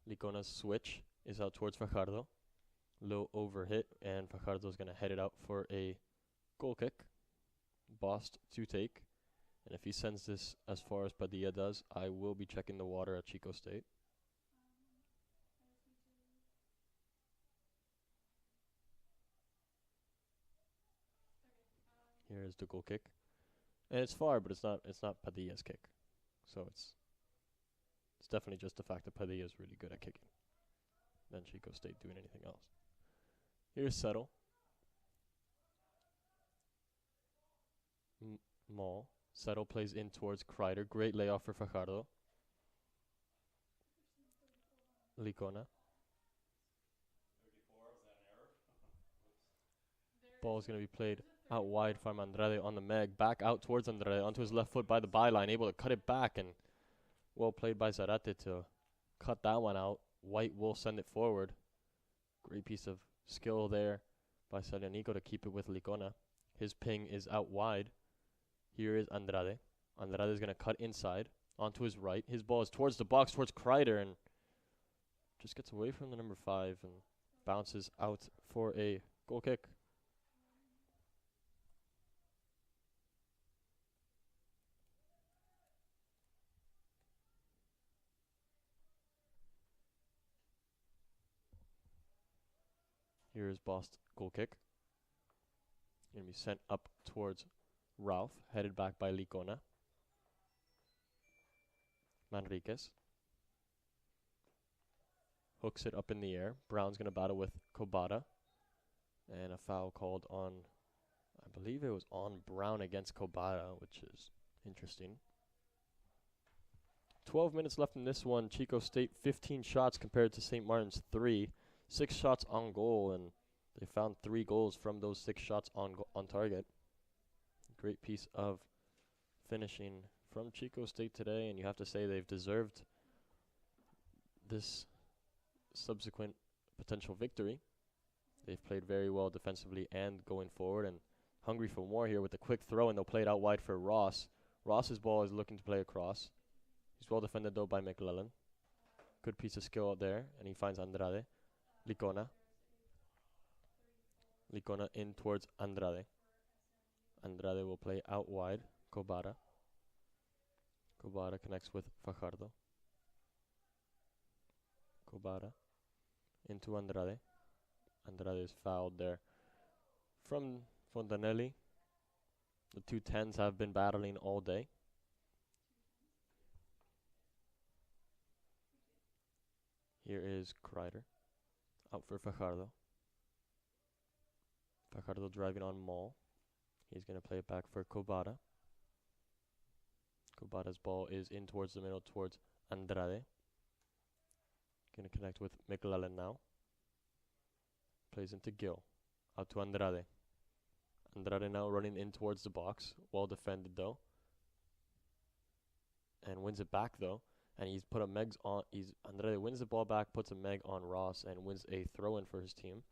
Licona's switch is out towards Fajardo. Low overhit, and Fajardo's going to head it out for a goal kick. Bost to take. And if he sends this as far as Padilla does, I will be checking the water at Chico State. Here's the goal kick. And it's far, but it's not Padilla's kick. So it's definitely just the fact that Padilla is really good at kicking than Chico State doing anything else. Here's Settle. Maul. Settle plays in towards Kreider. Great layoff for Fajardo. Licona. 34, was that an error? Ball is going to be played out wide from Andrade on the Meg. Back out towards Andrade onto his left foot by the byline. Able to cut it back, and well played by Zarate to cut that one out. White will send it forward. Great piece of skill there by Salianico to keep it with Licona. His ping is out wide. Here is Andrade. Andrade is going to cut inside onto his right. His ball is towards the box, towards Kreider, and just gets away from the number 5 and bounces out for a goal kick. Here's Bost goal kick. Going to be sent up towards Ralph, headed back by Licona. Manriquez hooks it up in the air. Brown's going to battle with Kobata. And a foul called on, I believe it was on Brown against Kobata, which is interesting. 12 minutes left in this one. Chico State 15 shots compared to St. Martin's 3. 6 shots on goal, and they found 3 goals from those 6 shots on target. Great piece of finishing from Chico State today, and you have to say they've deserved this subsequent potential victory. They've played very well defensively and going forward, and hungry for more here with a quick throw, and they'll play it out wide for Ross. Ross's ball is looking to play across. He's well defended though by McLellan. Good piece of skill out there, and he finds Andrade. Licona in towards Andrade. Andrade will play out wide. Kobara connects with Fajardo. Kobara into Andrade. Andrade is fouled there from Fontanelli. The two tens have been battling all day. Here is Kreider out for Fajardo. Fajardo driving on Mall. He's going to play it back for Kobara. Kobara's ball is in towards the middle towards Andrade. Going to connect with McLellan now. Plays into Gil. Out to Andrade. Andrade now running in towards the box. Well defended though. And wins it back though. And he's put a Megs on. Andrade wins the ball back, puts a Meg on Ross, and wins a throw-in for his team.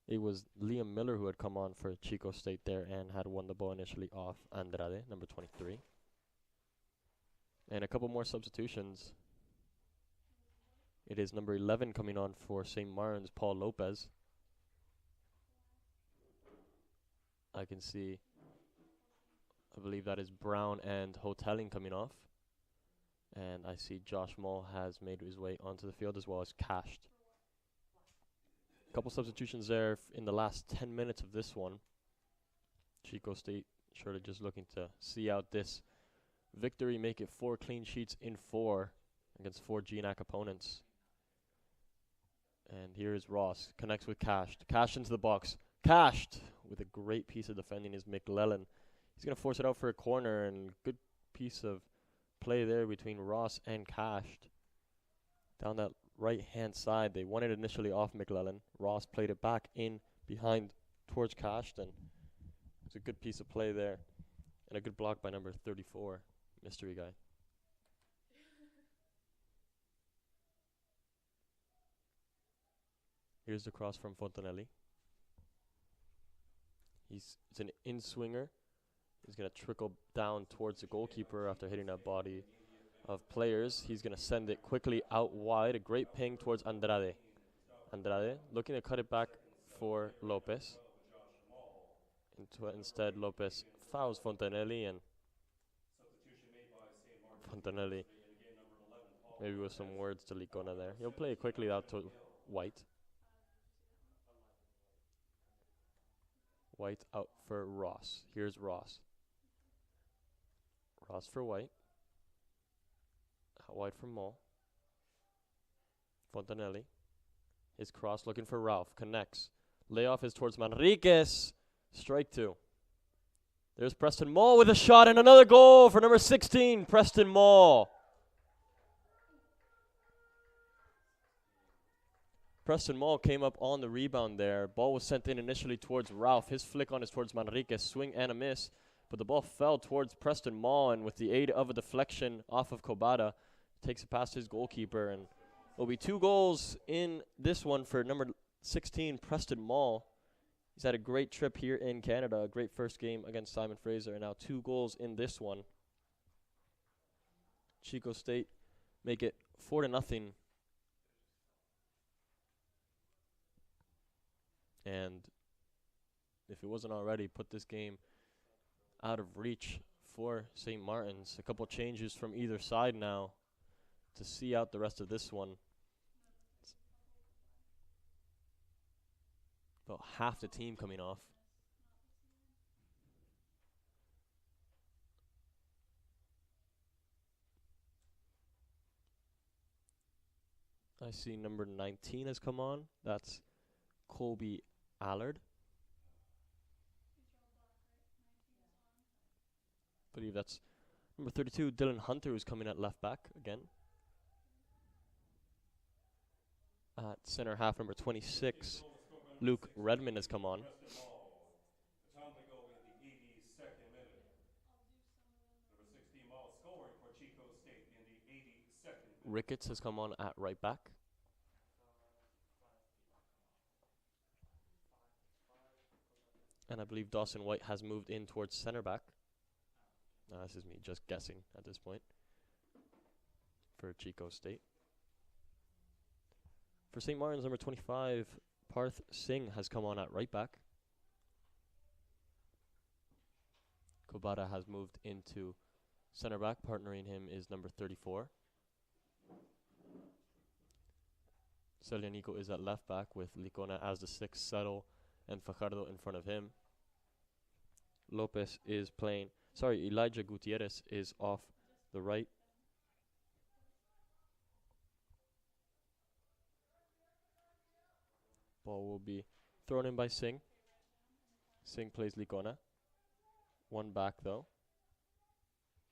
It was Liam Miller who had come on for Chico State there and had won the ball initially off Andrade, number 23. And a couple more substitutions. It is number 11 coming on for St. Martin's, Paul Lopez. I can see, I believe that is Brown and Hoteling coming off. And I see Josh Mull has made his way onto the field as well as Cashed. A couple substitutions there in the last 10 minutes of this one. Chico State surely just looking to see out this victory, make it 4 clean sheets in 4 against 4 GNAC opponents. And here is Ross, connects with Cashed. Cashed into the box. Cashed with a great piece of defending is McLellan. He's going to force it out for a corner, and good piece of play there between Ross and Cashed. Down that right-hand side, they won it initially off McLellan. Ross played it back in behind towards Cashed, and it's a good piece of play there. And a good block by number 34, mystery guy. Here's the cross from Fontanelli. It's an in-swinger. He's going to trickle down towards the goalkeeper after hitting a body of players. He's going to send it quickly out wide. A great ping towards Andrade. Andrade looking to cut it back for Lopez. Instead, Lopez fouls Fontanelli, and Fontanelli maybe with some words to Licona there. He'll play it quickly out to White. White out for Ross. Here's Ross. Ross for White. Out wide for Mull. Fontanelli. His cross looking for Ralph. Connects. Layoff is towards Manriquez. Strike 2. There's Preston Mull with a shot and another goal for number 16, Preston Mull. Preston Mull came up on the rebound there. Ball was sent in initially towards Ralph. His flick on is towards Manriquez. Swing and a miss. But the ball fell towards Preston Mull, and with the aid of a deflection off of Kobata, takes it past his goalkeeper. And there'll be 2 goals in this one for number 16, Preston Mull. He's had a great trip here in Canada. A great first game against Simon Fraser. And now 2 goals in this one. Chico State make it 4-0. And if it wasn't already, put this game out of reach for St. Martin's. A couple changes from either side now to see out the rest of this one. About half the team coming off. I see number 19 has come on. That's Colby Allard. I believe that's Number 32, Dylan Hunter, who's coming at left back again. At center half, number 26, Luke Redmond has come on. Preston Mall. A timely goal in the 82nd minute. Number 16 Mall scoring for Chico State in the 82nd minute. Ricketts has come on at right back. And I believe Dawson White has moved in towards center back. This is me just guessing at this point for Chico State. For St. Martin's, number 25, Parth Singh has come on at right back. Kobata has moved into center back. Partnering him is number 34. Selianico is at left back with Licona as the 6th, Settle and Fajardo in front of him. Elijah Gutierrez is off the right. Ball will be thrown in by Singh. Singh plays Licona. One back though.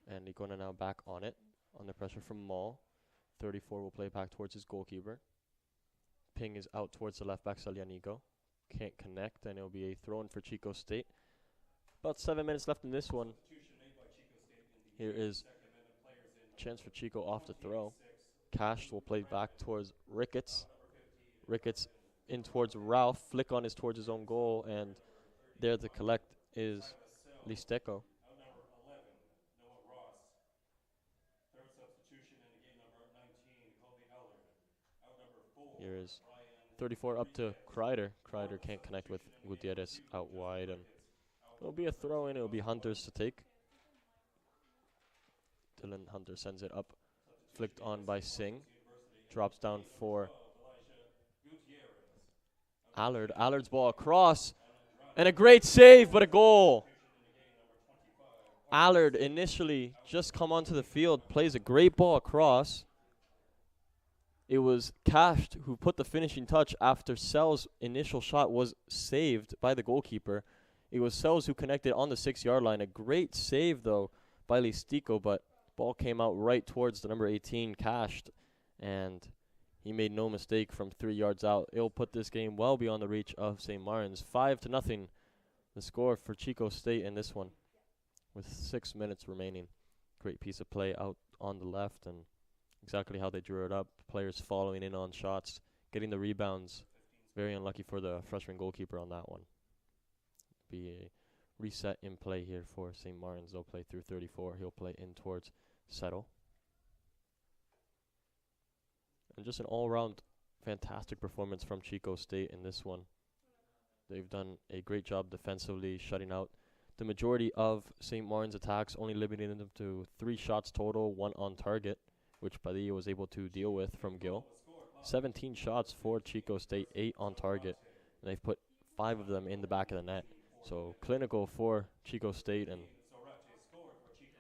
And Licona now back on it. Under pressure from Mall. 34 will play back towards his goalkeeper. Ping is out towards the left back, Salianico. Can't connect, and it'll be a throw-in for Chico State. About 7 minutes left in this one. Here is chance for Chico off the throw. Cash will play back towards Ricketts. Ricketts in towards Ralph. Flick on is towards his own goal, and there to collect is Listeco. Here is 34 up to Kreider. Kreider can't connect with Gutierrez out wide, and it'll be a throw in. It'll be Hunter's to take. Dylan Hunter sends it up, flicked on by Singh. Drops down for Allard. Allard's ball across, and a great save, but a goal. Allard initially just come onto the field, plays a great ball across. It was Cash who put the finishing touch after Sells' initial shot was saved by the goalkeeper. It was Sells who connected on the 6-yard line. A great save, though, by Listico, but ball came out right towards the number 18, Cash, and he made no mistake from 3 yards out. It'll put this game well beyond the reach of St. Martin's. 5-0, the score for Chico State in this one, with 6 minutes remaining. Great piece of play out on the left, and exactly how they drew it up. Players following in on shots, getting the rebounds. Very unlucky for the freshman goalkeeper on that one. Be a reset in play here for St. Martin's. They'll play through 34. He'll play in towards Settle. And just an all-round fantastic performance from Chico State in this one. They've done a great job defensively, shutting out the majority of St. Martin's attacks, only limiting them to 3 shots total, 1 on target, which Padilla was able to deal with from Gill. 17 shots for Chico State, 8 on target, and they've put 5 of them in the back of the net. So clinical for Chico State, and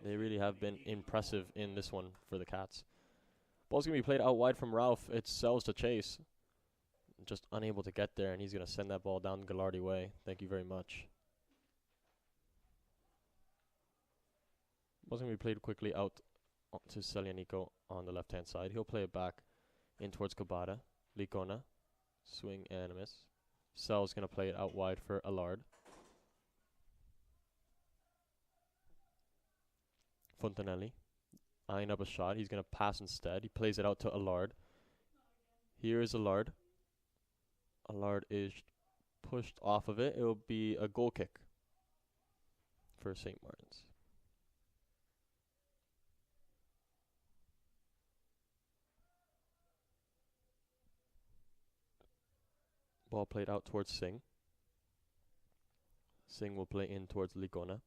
they really have been impressive in this one for the Cats. Ball's going to be played out wide from Ralph. It sells to Chase. Just unable to get there, and he's going to send that ball down Gallardi way. Thank you very much. Ball's going to be played quickly out to Selianico on the left-hand side. He'll play it back in towards Kabata. Licona. Swing and a miss. Sel's going to play it out wide for Allard. Fontanelli. Eyeing up a shot. He's going to pass instead. He plays it out to Allard. Here is Allard. Allard is pushed off of it. It will be a goal kick for St. Martin's. Ball played out towards Singh. Singh will play in towards Licona.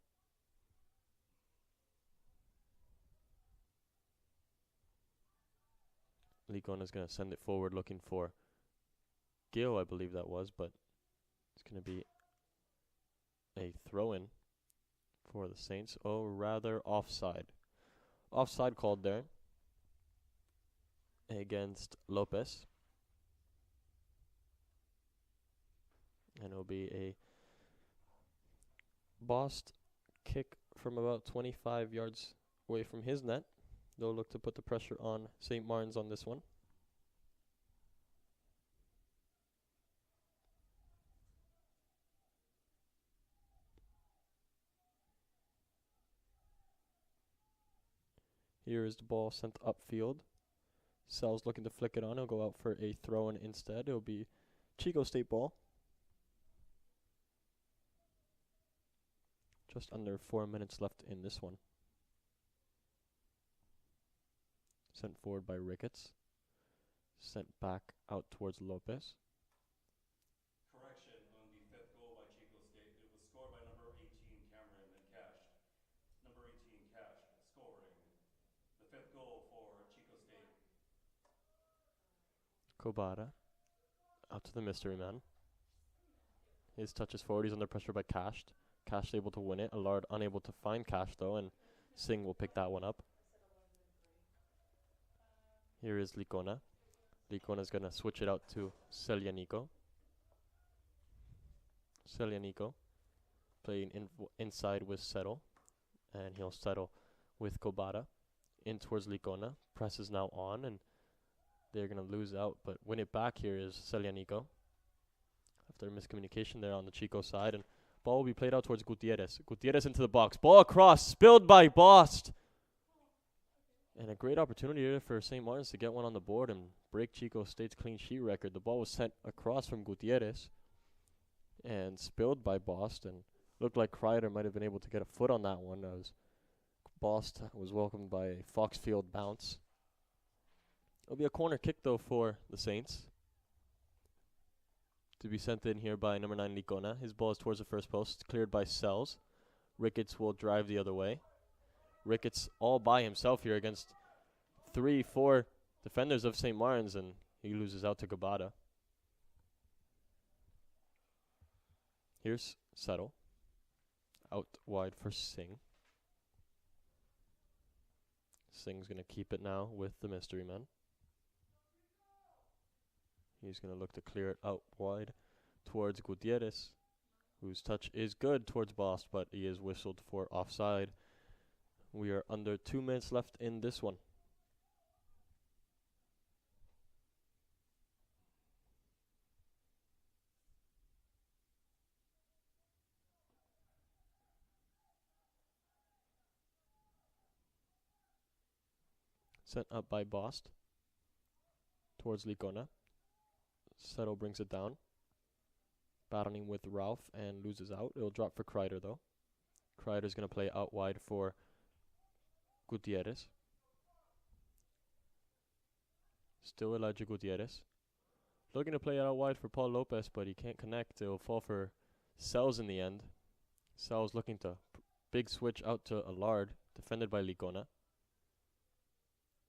Licona is going to send it forward looking for Gill, I believe that was, but it's going to be a throw-in for the Saints. Oh, rather offside. Offside called there against Lopez. And it'll be a bossed kick from about 25 yards away from his net. They'll look to put the pressure on St. Martin's on this one. Here is the ball sent upfield. Sells looking to flick it on. He'll go out for a throw-in instead. It'll be Chico State ball. Just under 4 minutes left in this one. Sent forward by Ricketts. Sent back out towards Lopez. Correction on the fifth goal by Chico State. It was scored by number 18, Cameron Cashed. Number 18, Cashed, scoring the fifth goal for Chico State. Kobata out to the mystery man. His touch is forward. He's under pressure by Cashed. Cashed able to win it. Allard unable to find Cash though, and Singh will pick that one up. Here is Licona. Licona's going to switch it out to Selyanico. Selyanico playing inside with Settle, and he'll settle with Kobata. In towards Licona. Press is now on, and they're going to lose out, but win it back here is Selyanico. After miscommunication there on the Chico side, and ball will be played out towards Gutierrez. Gutierrez into the box. Ball across, spilled by Bost. And a great opportunity here for St. Martin's to get one on the board and break Chico State's clean sheet record. The ball was sent across from Gutierrez and spilled by Bost, and looked like Kreider might have been able to get a foot on that one as Bost was welcomed by a Foxfield bounce. It'll be a corner kick though for the Saints, to be sent in here by number 9 Licona. His ball is towards the first post, cleared by Sells. Ricketts will drive the other way. Ricketts all by himself here against 3-4 defenders of St. Martin's, and he loses out to Gabata. Here's Settle. Out wide for Singh. Singh's going to keep it now with the mystery man. He's going to look to clear it out wide towards Gutierrez, whose touch is good towards Bost, but he is whistled for offside. We are under 2 minutes left in this one. Sent up by Bost towards Licona. Settle brings it down. Battling with Ralph and loses out. It'll drop for Kreider though. Kreider's going to play out wide for Gutierrez. Still Elijah Gutierrez. Looking to play it out wide for Paul Lopez, but he can't connect. It'll fall for Sells in the end. Sells looking to big switch out to Allard, defended by Licona.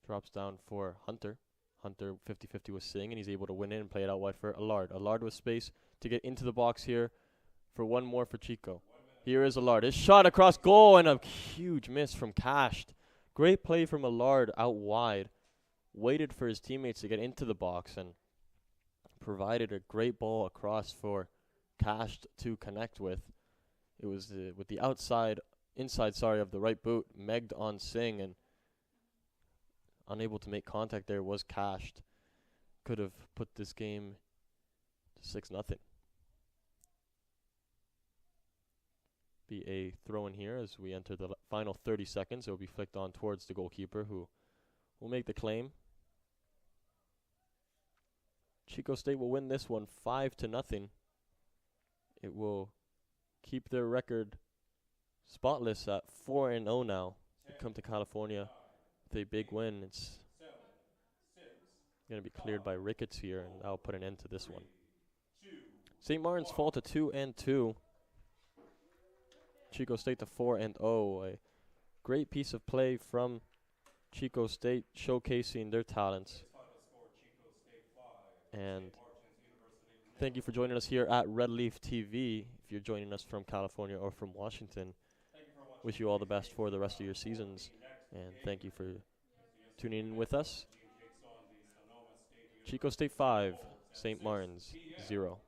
Drops down for Hunter. Hunter 50-50 with Singh, and he's able to win it and play it out wide for Allard. Allard with space to get into the box here for one more for Chico. Here is Allard. His shot across goal, and a huge miss from Cashed. Great play from Allard out wide. Waited for his teammates to get into the box and provided a great ball across for Cashed to connect with. It was with the inside of the right boot, megged on Singh, and unable to make contact there was Cashed. Could have put this game to 6-0. Be a throw in here as we enter the final 30 seconds. It will be flicked on towards the goalkeeper, who will make the claim. Chico State will win this one 5-0. It will keep their record spotless at 4-0 now. They come to California with a big win. It's going to be cleared by Ricketts here, and that'll put an end to this one. St. Martin's fall to 2-2. Chico State to 4-0. A great piece of play from Chico State, showcasing their talents. And thank you for joining us here at Red Leaf TV. If you're joining us from California or from Washington, wish you all the best for the rest of your seasons. And thank you for tuning in with us. Chico State 5, St. Martin's 0.